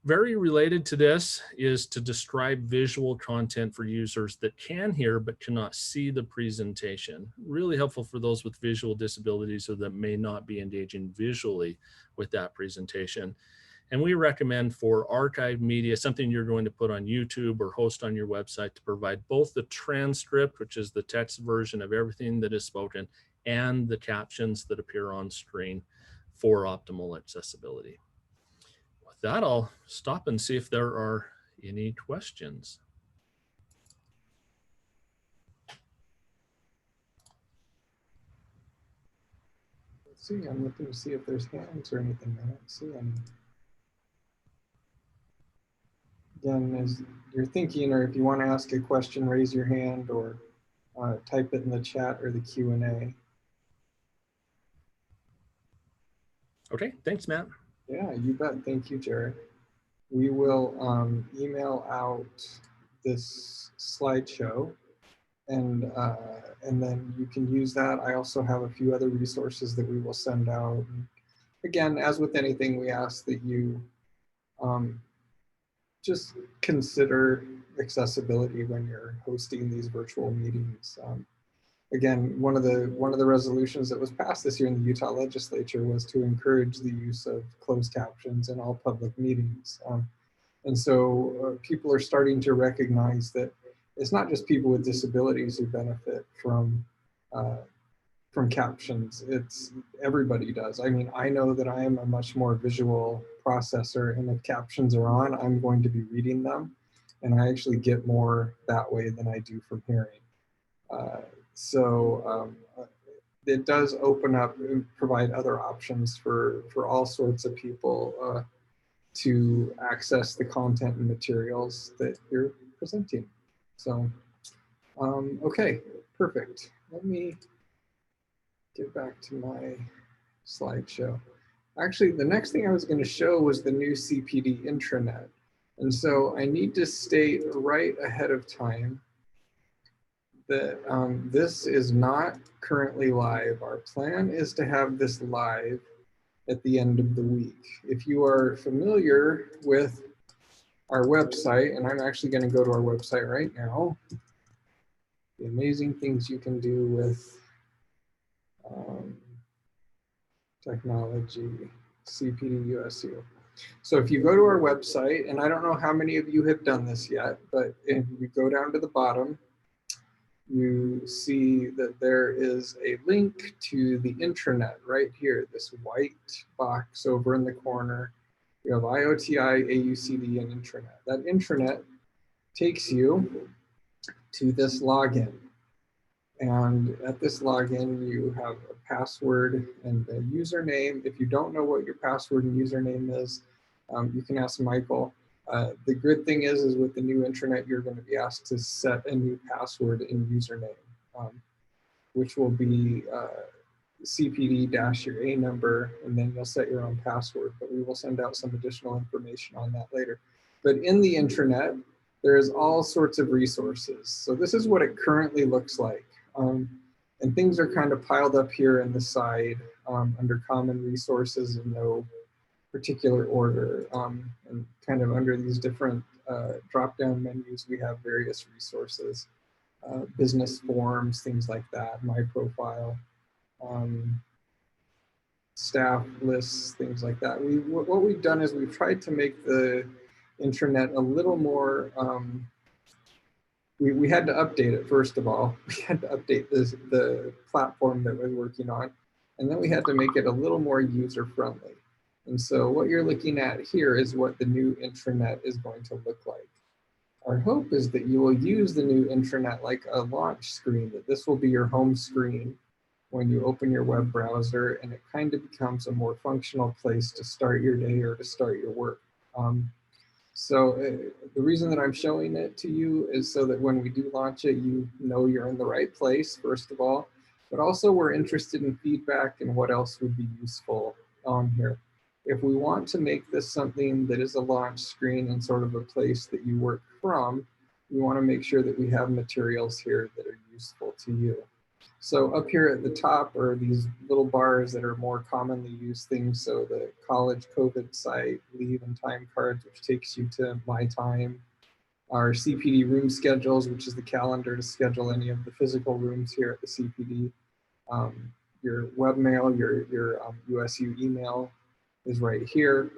Very related to this is to describe visual content for users that can hear but cannot see the presentation. Really helpful for those with visual disabilities or that may not be engaging visually with that presentation. And we recommend for archived media, something you're going to put on YouTube or host on your website, to provide both the transcript, which is the text version of everything that is spoken, and the captions that appear on screen for optimal accessibility. With that, I'll stop and see if there are any questions. Let's see, I'm looking to see if there's hands or anything. I don't see any. Again, as you're thinking, or if you want to ask a question, raise your hand or type it in the chat or the Q&A. Okay, thanks, Matt. Yeah, you bet. Thank you, Jared. We will email out this slideshow, and then you can use that. I also have a few other resources that we will send out. Again, as with anything, we ask that you just consider accessibility when you're hosting these virtual meetings. Again, one of the resolutions that was passed this year in the Utah legislature was to encourage the use of closed captions in all public meetings. And so people are starting to recognize that it's not just people with disabilities who benefit from captions, it's everybody does. I mean, I know that I am a much more visual processor, and if captions are on, I'm going to be reading them, and I actually get more that way than I do from hearing. It does open up and provide other options for all sorts of people to access the content and materials that you're presenting. So, okay, perfect. Let me get back to my slideshow. Actually, the next thing I was going to show was the new CPD intranet. And so I need to state right ahead of time that this is not currently live. Our plan is to have this live at the end of the week. If you are familiar with our website, and I'm actually going to go to our website right now, the amazing things you can do with technology, CPD USU. So if you go to our website, and I don't know how many of you have done this yet, but if you go down to the bottom, you see that there is a link to the intranet right here, this white box over in the corner. You have IOTI, AUCD, and intranet. That intranet takes you to this login. And at this login, you have a password and a username. If you don't know what your password and username is, you can ask Michael. The good thing is with the new intranet, you're going to be asked to set a new password and username, which will be CPD- your A number, and then you'll set your own password. But we will send out some additional information on that later. But in the intranet, there's all sorts of resources. So this is what it currently looks like. And things are kind of piled up here in the side under common resources in no particular order. And kind of under these different drop-down menus, we have various resources, business forms, things like that, my profile, staff lists, things like that. What we've done is we've tried to make the intranet a little more, we had to update it, first of all. We had to update the platform that we're working on, and then we had to make it a little more user-friendly. And so what you're looking at here is what the new intranet is going to look like. Our hope is that you will use the new intranet like a launch screen, that this will be your home screen when you open your web browser, and it kind of becomes a more functional place to start your day or to start your work. The reason that I'm showing it to you is so that when we do launch it, you know you're in the right place, first of all, but also we're interested in feedback and what else would be useful on here. If we want to make this something that is a launch screen and sort of a place that you work from, we want to make sure that we have materials here that are useful to you. So up here at the top are these little bars that are more commonly used things. So the college COVID site, leave and time cards, which takes you to My Time. Our CPD room schedules, which is the calendar to schedule any of the physical rooms here at the CPD. Your webmail, your USU email is right here.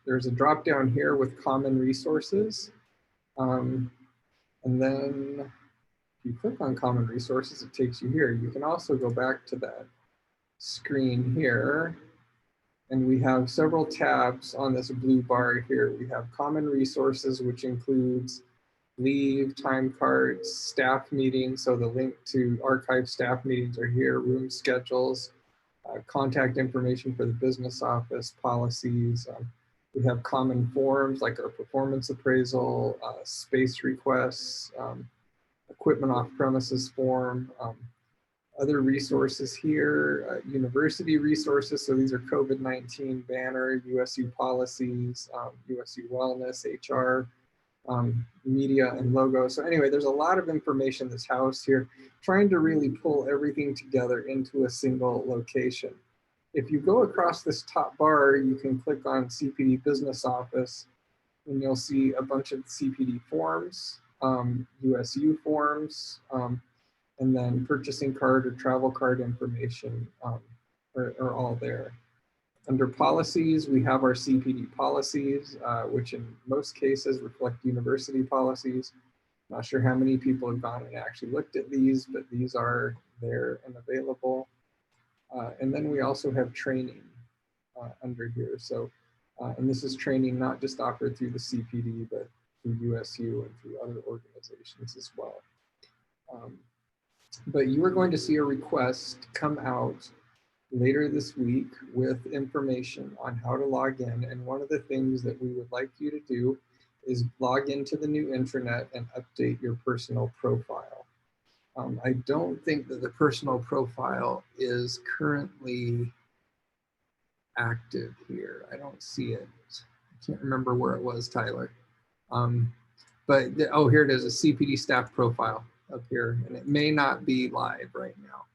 There's a drop down here with common resources. And then if you click on common resources, it takes you here. You can also go back to that screen here, and we have several tabs on this blue bar here. We have common resources, which includes leave, time cards, staff meetings. So the link to archive staff meetings are here, room schedules, contact information for the business office, policies. We have common forms like our performance appraisal, space requests, equipment off premises form, other resources here, university resources. So these are COVID-19 banner, USU policies, USU wellness, HR, media and logo. So anyway, there's a lot of information that's housed here, trying to really pull everything together into a single location. If you go across this top bar, you can click on CPD Business Office, and you'll see a bunch of CPD forms, USU forms, and then purchasing card or travel card information are all there. Under policies, we have our CPD policies, which in most cases reflect university policies. Not sure how many people have gone and actually looked at these, but these are there and available. And then we also have training under here. So, and this is training not just offered through the CPD, but through USU and through other organizations as well. But you are going to see a request come out later this week with information on how to log in. And one of the things that we would like you to do is log into the new intranet and update your personal profile. I don't think that the personal profile is currently active here. I don't see it. I can't remember where it was, Tyler. Oh, here it is, a CPD staff profile up here, and it may not be live right now.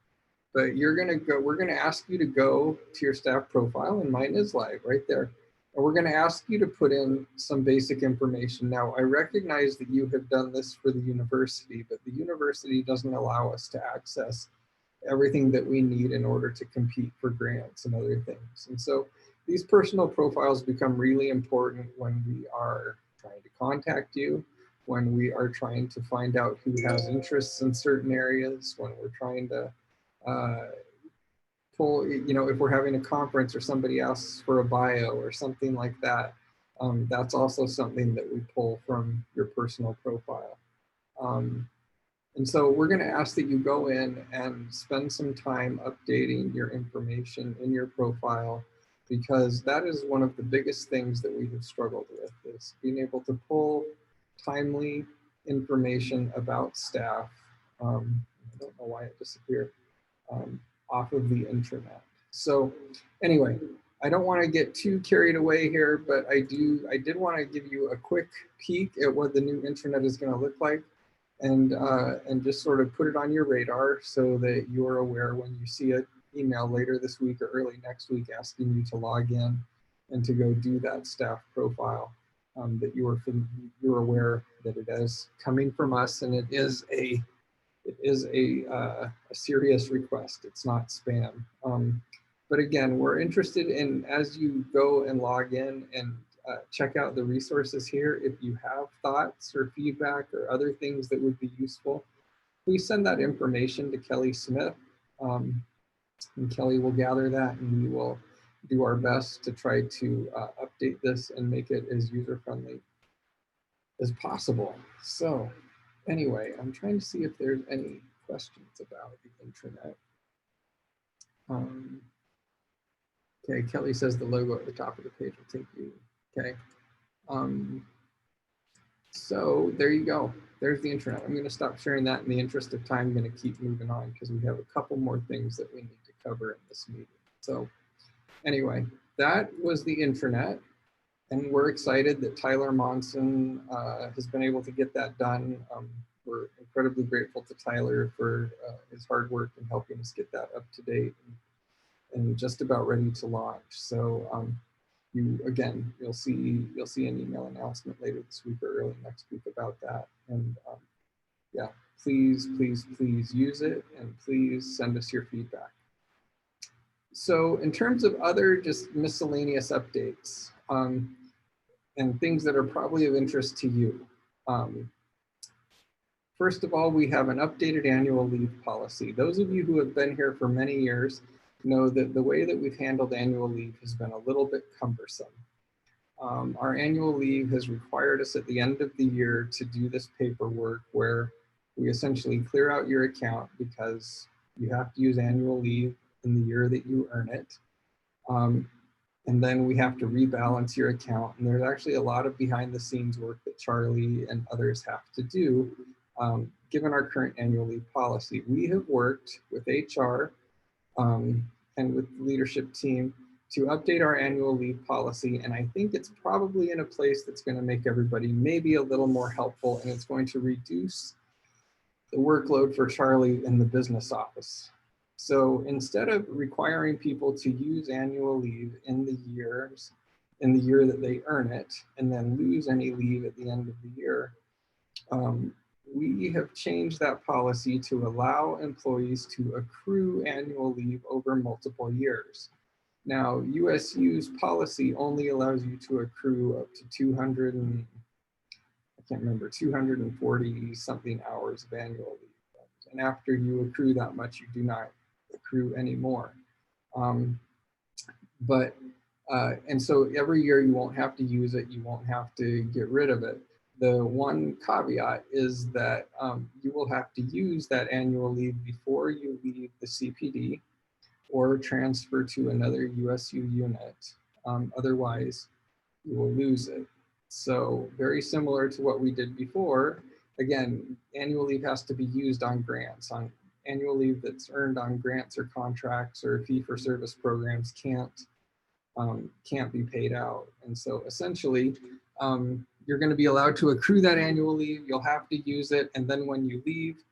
But we're gonna ask you to go to your staff profile, and mine is live right there. And we're gonna ask you to put in some basic information. Now, I recognize that you have done this for the university, but the university doesn't allow us to access everything that we need in order to compete for grants and other things. And so these personal profiles become really important when we are trying to contact you, when we are trying to find out who has interests in certain areas, when we're trying to pull, if we're having a conference or somebody asks for a bio or something like that, that's also something that we pull from your personal profile. And so we're going to ask that you go in and spend some time updating your information in your profile, because that is one of the biggest things that we have struggled with, is being able to pull timely information about staff. I don't know why it disappeared. Off of the intranet. So anyway, I don't want to get too carried away here, but I did want to give you a quick peek at what the new intranet is going to look like, and just sort of put it on your radar so that you're aware when you see an email later this week or early next week asking you to log in and to go do that staff profile, that you're aware that it is coming from us, and it is a serious request. It's not spam. But again, we're interested in, as you go and log in and check out the resources here, if you have thoughts or feedback or other things that would be useful, please send that information to Kelly Smith. And Kelly will gather that, and we will do our best to try to update this and make it as user-friendly as possible. So anyway, I'm trying to see if there's any questions about the intranet. Okay, Kelly says the logo at the top of the page will take you. Okay. So there you go. There's the intranet. I'm going to stop sharing that in the interest of time. I'm going to keep moving on because we have a couple more things that we need to cover in this meeting. So anyway, that was the intranet. And we're excited that Tyler Monson has been able to get that done. We're incredibly grateful to Tyler for his hard work in helping us get that up to date and just about ready to launch. So you'll see an email announcement later this week or early next week about that. And yeah, please use it, and please send us your feedback. So in terms of other just miscellaneous updates, and things that are probably of interest to you. First of all, we have an updated annual leave policy. Those of you who have been here for many years know that the way that we've handled annual leave has been a little bit cumbersome. Our annual leave has required us at the end of the year to do this paperwork where we essentially clear out your account because you have to use annual leave in the year that you earn it. And then we have to rebalance your account. And there's actually a lot of behind the scenes work that Charlie and others have to do, given our current annual leave policy. We have worked with HR and with the leadership team to update our annual leave policy. And I think it's probably in a place that's going to make everybody maybe a little more helpful, and it's going to reduce the workload for Charlie in the business office. So instead of requiring people to use annual leave in the years in the year that they earn it, and then lose any leave at the end of the year. We have changed that policy to allow employees to accrue annual leave over multiple years. Now, USU's policy only allows you to accrue up to 200 and, I can't remember, 240 something hours of annual leave. And after you accrue that much, you do not accrue anymore. And so every year you won't have to use it, you won't have to get rid of it. The one caveat is that you will have to use that annual leave before you leave the CPD or transfer to another USU unit. Otherwise, you will lose it. So very similar to what we did before. Again, annual leave has to be used on grants. On annual leave that's earned on grants or contracts or fee-for-service programs can't be paid out. And so essentially, you're going to be allowed to accrue that annual leave. You'll have to use it. And then when you leave,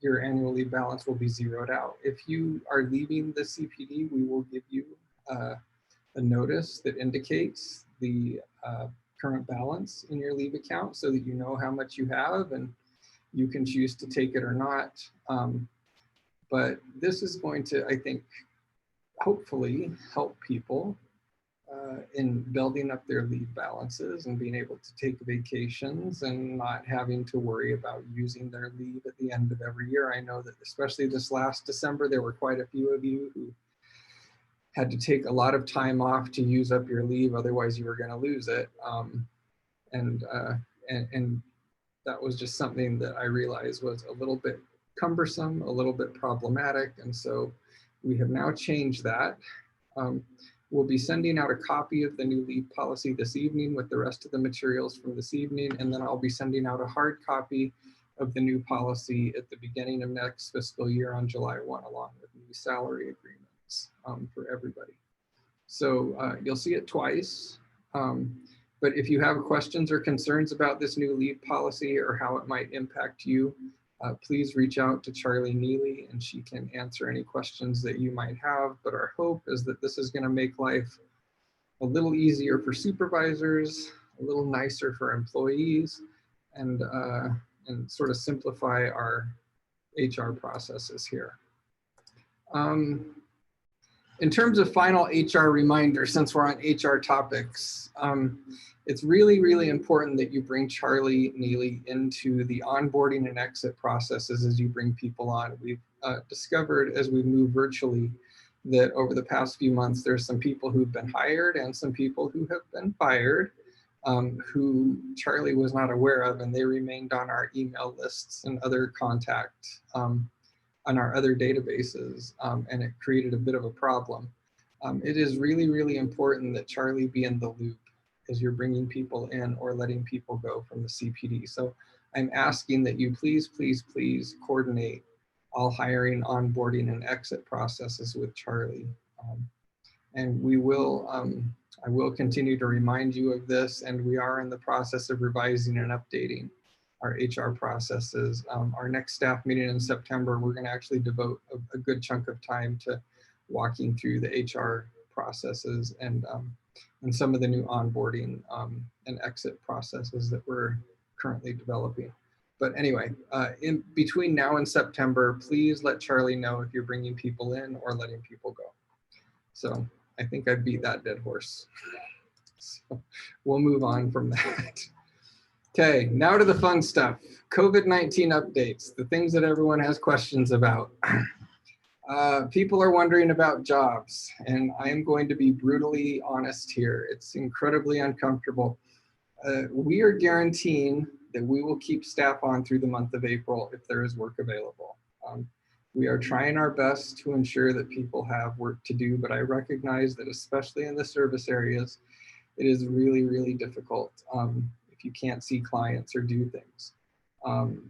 your annual leave balance will be zeroed out. If you are leaving the CPD, we will give you a notice that indicates the current balance in your leave account so that you know how much you have and you can choose to take it or not. But this is going to, I think, hopefully help people in building up their leave balances and being able to take vacations and not having to worry about using their leave at the end of every year. I know that especially this last December, there were quite a few of you who had to take a lot of time off to use up your leave, otherwise you were going to lose it. And that was just something that I realized was a little bit cumbersome, a little bit problematic. And so we have now changed that. We'll be sending out a copy of the new leave policy this evening with the rest of the materials from this evening. And then I'll be sending out a hard copy of the new policy at the beginning of next fiscal year on July 1, along with new salary agreements for everybody. So you'll see it twice. But if you have questions or concerns about this new leave policy or how it might impact you, please reach out to Charlie Neely and she can answer any questions that you might have. But our hope is that this is going to make life a little easier for supervisors, a little nicer for employees, and sort of simplify our HR processes here. In terms of final HR reminder, since we're on HR topics, it's really, really important that you bring Charlie Neely into the onboarding and exit processes as you bring people on. We've discovered as we move virtually that over the past few months, there's some people who've been hired and some people who have been fired who Charlie was not aware of, and they remained on our email lists and other contact on our other databases, and it created a bit of a problem. It is really, really important that Charlie be in the loop as you're bringing people in or letting people go from the CPD. So I'm asking that you please, please, please coordinate all hiring, onboarding, and exit processes with Charlie. And we will, I will continue to remind you of this, and we are in the process of revising and updating our HR processes. Our next staff meeting in September, we're gonna actually devote a good chunk of time to walking through the HR processes and some of the new onboarding and exit processes that we're currently developing. But anyway, in between now and September, please let Charlie know if you're bringing people in or letting people go. So I think I beat that dead horse. So we'll move on from that. Okay, now to the fun stuff. COVID-19 updates, the things that everyone has questions about. People are wondering about jobs, and I am going to be brutally honest here. It's incredibly uncomfortable. We are guaranteeing that we will keep staff on through the month of April if there is work available. We are trying our best to ensure that people have work to do, but I recognize that especially in the service areas, it is really, really difficult if you can't see clients or do things.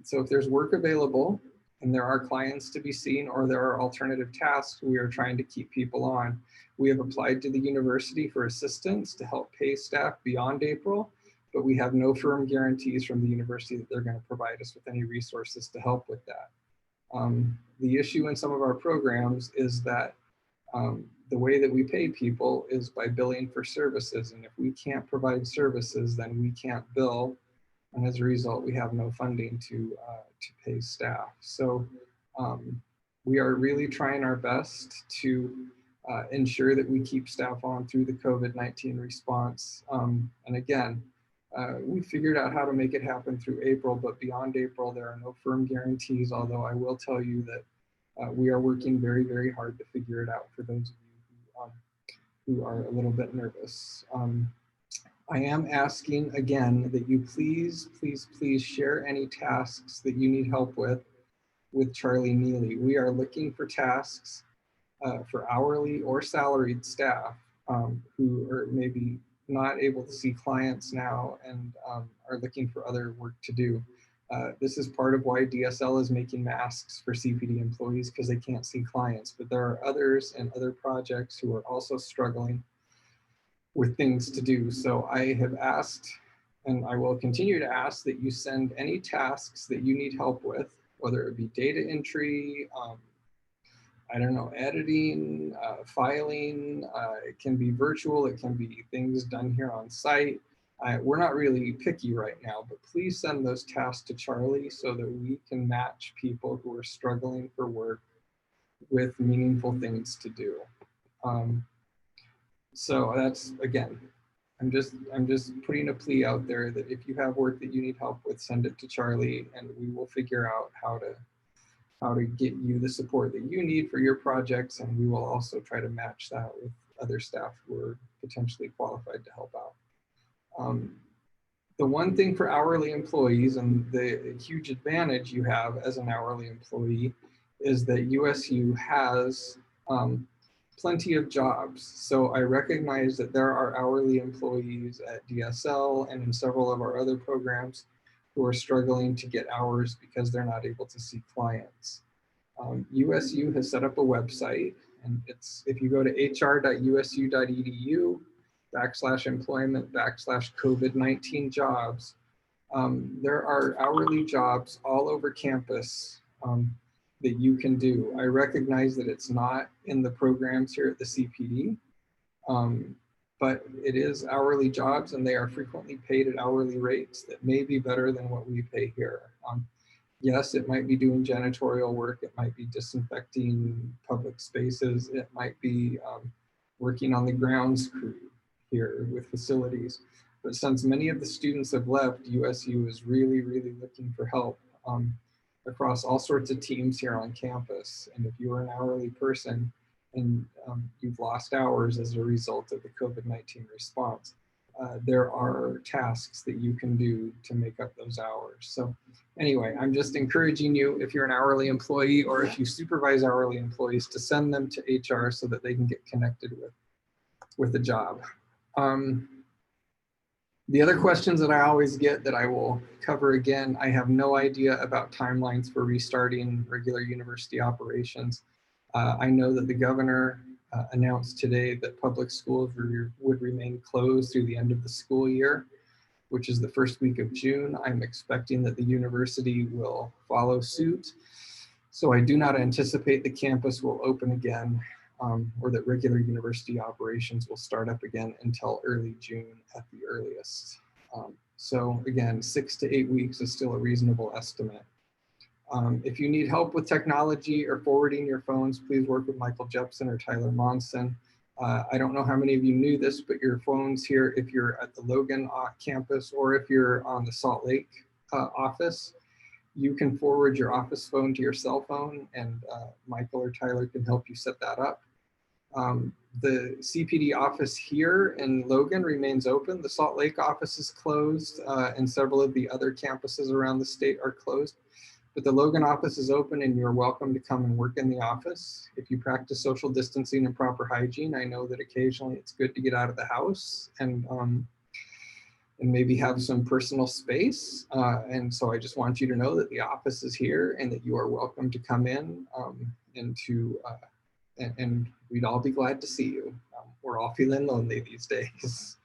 So if there's work available and there are clients to be seen or there are alternative tasks, we are trying to keep people on. We have applied to the university for assistance to help pay staff beyond April, but we have no firm guarantees from the university that they're going to provide us with any resources to help with that. The issue in some of our programs is that The way that we pay people is by billing for services. And if we can't provide services, then we can't bill. And as a result, we have no funding to pay staff. So we are really trying our best to ensure that we keep staff on through the COVID-19 response. And again, we figured out how to make it happen through April, but beyond April, there are no firm guarantees, although I will tell you that we are working very, very hard to figure it out for those of you who are a little bit nervous. I am asking again that you please, please, please share any tasks that you need help with Charlie Neely. We are looking for tasks for hourly or salaried staff who are maybe not able to see clients now and are looking for other work to do. This is part of why DSL is making masks for CPD employees, because they can't see clients, but there are others and other projects who are also struggling with things to do. So I have asked, and I will continue to ask, that you send any tasks that you need help with, whether it be data entry, I don't know, editing, filing, it can be virtual, it can be things done here on site. We're not really picky right now, but please send those tasks to Charlie so that we can match people who are struggling for work with meaningful things to do. So that's, again, I'm just putting a plea out there that if you have work that you need help with, send it to Charlie and we will figure out how to get you the support that you need for your projects, and we will also try to match that with other staff who are potentially qualified to help out. The one thing for hourly employees, and the huge advantage you have as an hourly employee, is that USU has plenty of jobs. So I recognize that there are hourly employees at DSL and in several of our other programs who are struggling to get hours because they're not able to see clients. USU has set up a website, and it's, if you go to hr.usu.edu/employment/COVID-19 jobs, there are hourly jobs all over campus that you can do. I recognize that it's not in the programs here at the CPD, but it is hourly jobs, and they are frequently paid at hourly rates that may be better than what we pay here. Yes, it might be doing janitorial work, it might be disinfecting public spaces, it might be working on the grounds crew here with facilities. But since many of the students have left, USU is really, really looking for help across all sorts of teams here on campus. And if you're an hourly person and you've lost hours as a result of the COVID-19 response, there are tasks that you can do to make up those hours. So anyway, I'm just encouraging you, if you're an hourly employee or if you supervise hourly employees, to send them to HR so that they can get connected with the job. The other questions that I always get that I will cover again, I have no idea about timelines for restarting regular university operations. I know that the governor announced today that public schools would remain closed through the end of the school year, which is the first week of June. I'm expecting that the university will follow suit. So I do not anticipate the campus will open again or that regular university operations will start up again until early June at the earliest. So again, 6 to 8 weeks is still a reasonable estimate. If you need help with technology or forwarding your phones, please work with Michael Jepson or Tyler Monson. I don't know how many of you knew this, but your phones here, if you're at the Logan campus or if you're on the Salt Lake office, you can forward your office phone to your cell phone, and Michael or Tyler can help you set that up. The CPD office here in Logan remains open. The Salt Lake office is closed, and several of the other campuses around the state are closed. But the Logan office is open, and you're welcome to come and work in the office. If you practice social distancing and proper hygiene, I know that occasionally it's good to get out of the house and maybe have some personal space. And so I just want you to know that the office is here and that you are welcome to come in and we'd all be glad to see you. We're all feeling lonely these days.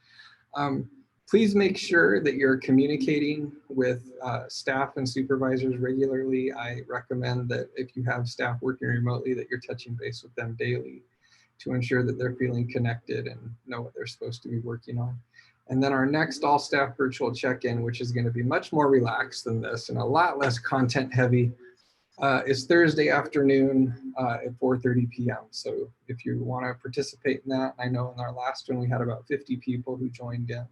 Please make sure that you're communicating with staff and supervisors regularly. I recommend that if you have staff working remotely, that you're touching base with them daily to ensure that they're feeling connected and know what they're supposed to be working on. And then our next all staff virtual check-in, which is going to be much more relaxed than this and a lot less content heavy, is Thursday afternoon at 4:30 p.m. So if you want to participate in that, I know in our last one we had about 50 people who joined in.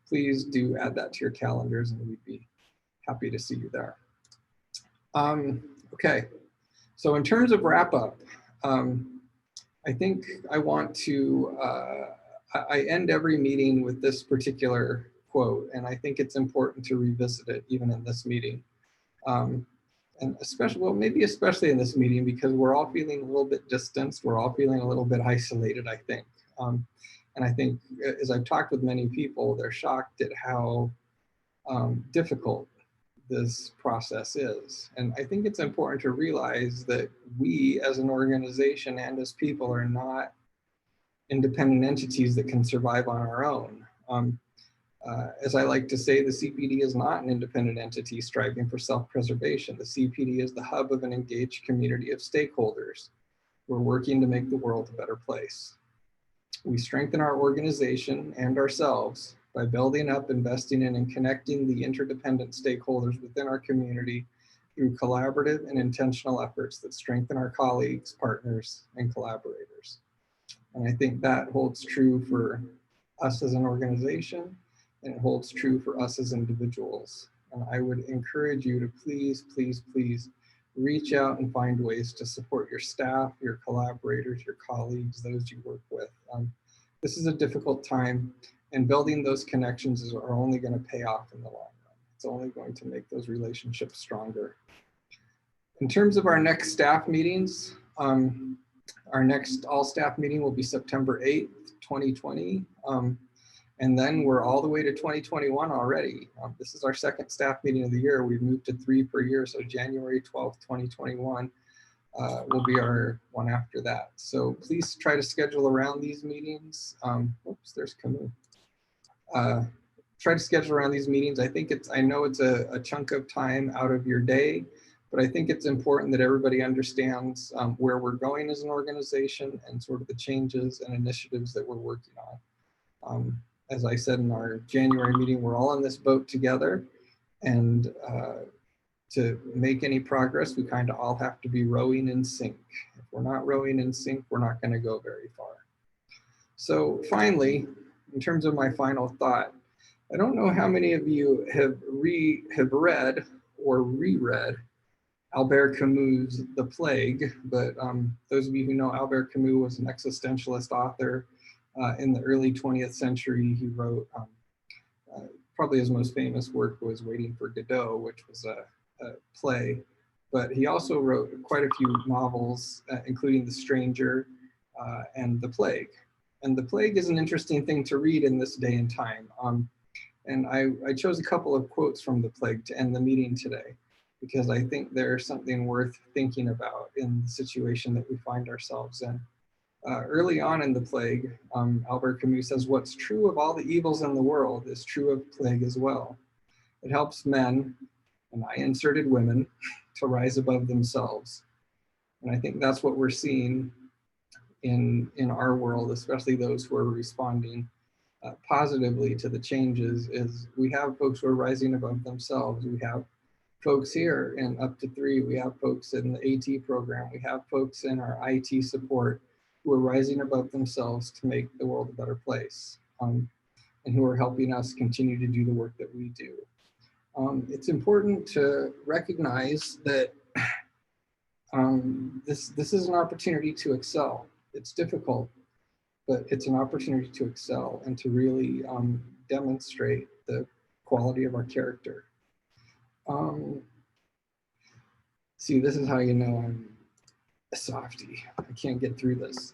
Please do add that to your calendars and we'd be happy to see you there. Okay, so in terms of wrap up, I think I want to, I end every meeting with this particular quote, and I think it's important to revisit it even in this meeting. And especially, well, maybe especially in this meeting, because we're all feeling a little bit distanced, we're all feeling a little bit isolated, I think. And I think as I've talked with many people, they're shocked at how difficult this process is. And I think it's important to realize that we as an organization and as people are not independent entities that can survive on our own. As I like to say, the CPD is not an independent entity striving for self-preservation. The CPD is the hub of an engaged community of stakeholders who are working to make the world a better place. We strengthen our organization and ourselves by building up, investing in, and connecting the interdependent stakeholders within our community through collaborative and intentional efforts that strengthen our colleagues, partners, and collaborators. And I think that holds true for us as an organization, and it holds true for us as individuals. And I would encourage you to please, please, please reach out and find ways to support your staff, your collaborators, your colleagues, those you work with. This is a difficult time, and building those connections are only going to pay off in the long run. It's only going to make those relationships stronger. In terms of our next staff meetings, our next all staff meeting will be September 8th, 2020. And then we're all the way to 2021 already. This is our second staff meeting of the year. We've moved to 3 per year. So January 12th, 2021 will be our one after that. So please try to schedule around these meetings. Oops, there's Camus. Try to schedule around these meetings. I know it's a chunk of time out of your day, but I think it's important that everybody understands where we're going as an organization and sort of the changes and initiatives that we're working on. As I said in our January meeting, we're all in this boat together, and to make any progress, we kind of all have to be rowing in sync. If we're not rowing in sync, we're not going to go very far. So finally, in terms of my final thought, I don't know how many of you have read or reread Albert Camus' The Plague, but those of you who know Albert Camus was an existentialist author. In the early 20th century, he wrote, probably his most famous work was Waiting for Godot, which was a play, but he also wrote quite a few novels, including The Stranger and The Plague. And The Plague is an interesting thing to read in this day and time. And I chose a couple of quotes from The Plague to end the meeting today, because I think there's something worth thinking about in the situation that we find ourselves in. Early on in The Plague, Albert Camus says, "What's true of all the evils in the world is true of plague as well. It helps men," and I inserted women, "to rise above themselves." And I think that's what we're seeing in our world, especially those who are responding positively to the changes, is we have folks who are rising above themselves. We have folks here in Up to 3, we have folks in the AT program, we have folks in our IT support who are rising above themselves to make the world a better place, and who are helping us continue to do the work that we do. It's important to recognize that this is an opportunity to excel. It's difficult, but it's an opportunity to excel and to really demonstrate the quality of our character. See, this is how you know I'm a softie. I can't get through this.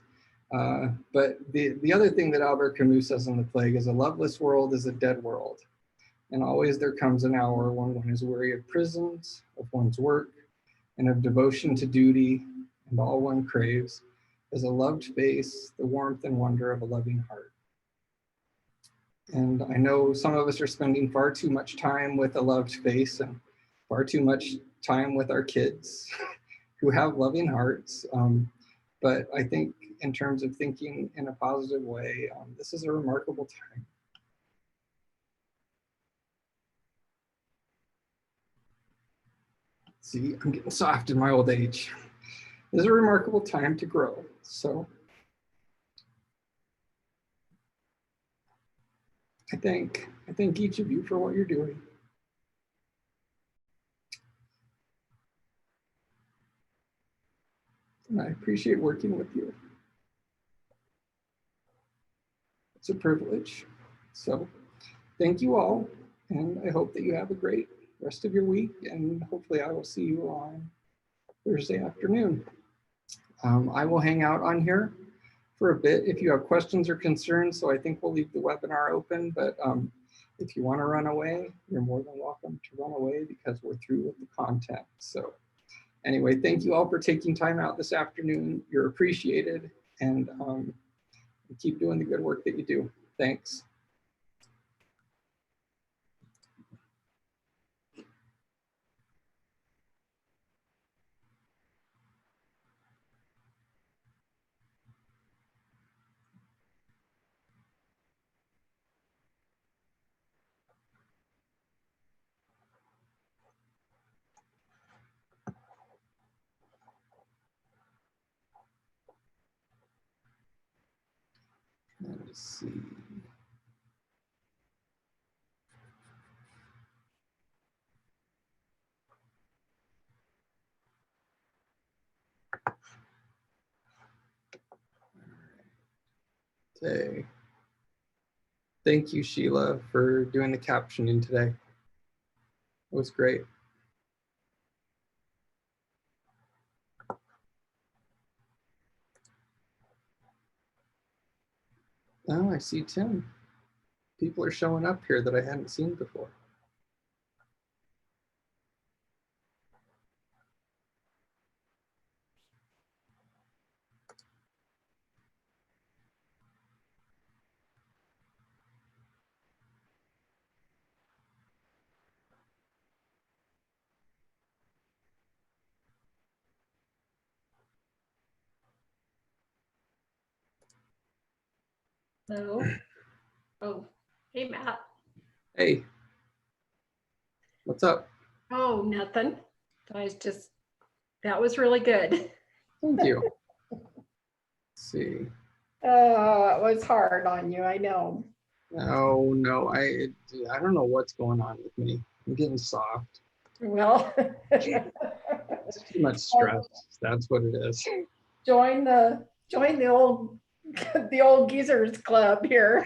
But the other thing that Albert Camus says in The Plague is, "A loveless world is a dead world. And always there comes an hour when one is weary of prisons, of one's work, and of devotion to duty, and all one craves is a loved face, the warmth and wonder of a loving heart." And I know some of us are spending far too much time with a loved face and far too much time with our kids who have loving hearts. But I think in terms of thinking in a positive way, this is a remarkable time. See, I'm getting soft in my old age. This is a remarkable time to grow. So I thank each of you for what you're doing. And I appreciate working with you. It's a privilege. So thank you all. And I hope that you have a great rest of your week. And hopefully I will see you on Thursday afternoon. I will hang out on here for a bit if you have questions or concerns. So I think we'll leave the webinar open, but if you want to run away, you're more than welcome to run away because we're through with the content. So anyway, thank you all for taking time out this afternoon. You're appreciated, and keep doing the good work that you do. Thanks. Let's see. Okay. Thank you, Sheila, for doing the captioning today. It was great. Oh, I see Tim. People are showing up here that I hadn't seen before. Hello. Oh, hey, Matt. Hey, what's up? Oh, nothing. That was really good. Thank you. Let's see. It was hard on you, I know. Oh, no, I don't know what's going on with me. I'm getting soft. Well, It's too much stress. That's what it is. join the old geezers club here.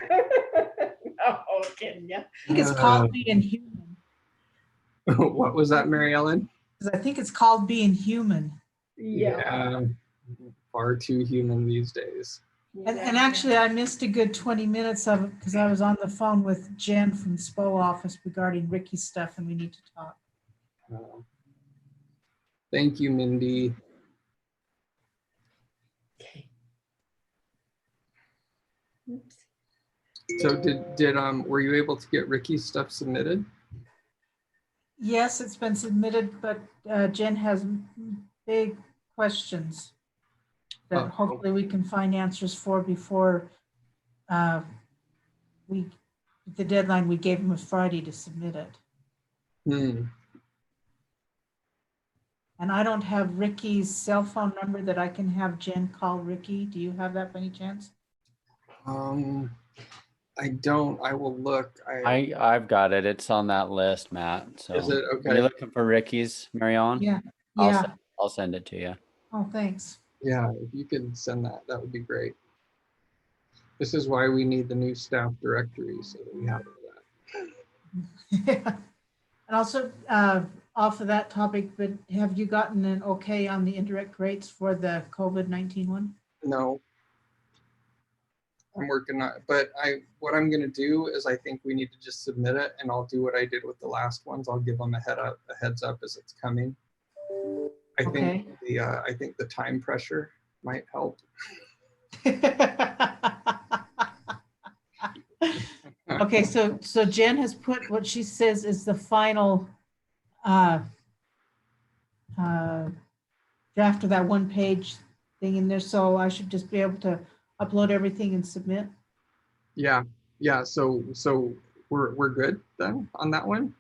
Oh, kidding you. I think it's called being human. What was that, Mary Ellen? Because I think it's called being human. Yeah. Far too human these days. And actually, I missed a good 20 minutes of it because I was on the phone with Jen from the SPO office regarding Ricky's stuff, and we need to talk. Thank you, Mindy. Okay. So were you able to get Ricky's stuff submitted? Yes, it's been submitted, but Jen has big questions that hopefully we can find answers for before the deadline we gave him was Friday to submit it. And I don't have Ricky's cell phone number that I can have Jen call Ricky. Do you have that by any chance? I don't. I will look. I've got it. It's on that list, Matt. So is it okay? Are you looking for Ricky's, Mary Ellen? Yeah. I'll send it to you. Oh, thanks. Yeah, if you could send that, that would be great. This is why we need the new staff directory so that we have all that. Yeah. And also, off of that topic, but have you gotten an okay on the indirect rates for the COVID-19 one? No. I'm working on it, but what I'm going to do is I think we need to just submit it, and I'll do what I did with the last ones. I'll give them a heads up as it's coming. I think the time pressure might help. Okay, so Jen has put what she says is the final draft of that one page thing in there, so I should just be able to upload everything and submit? Yeah, yeah. So we're good then on that one.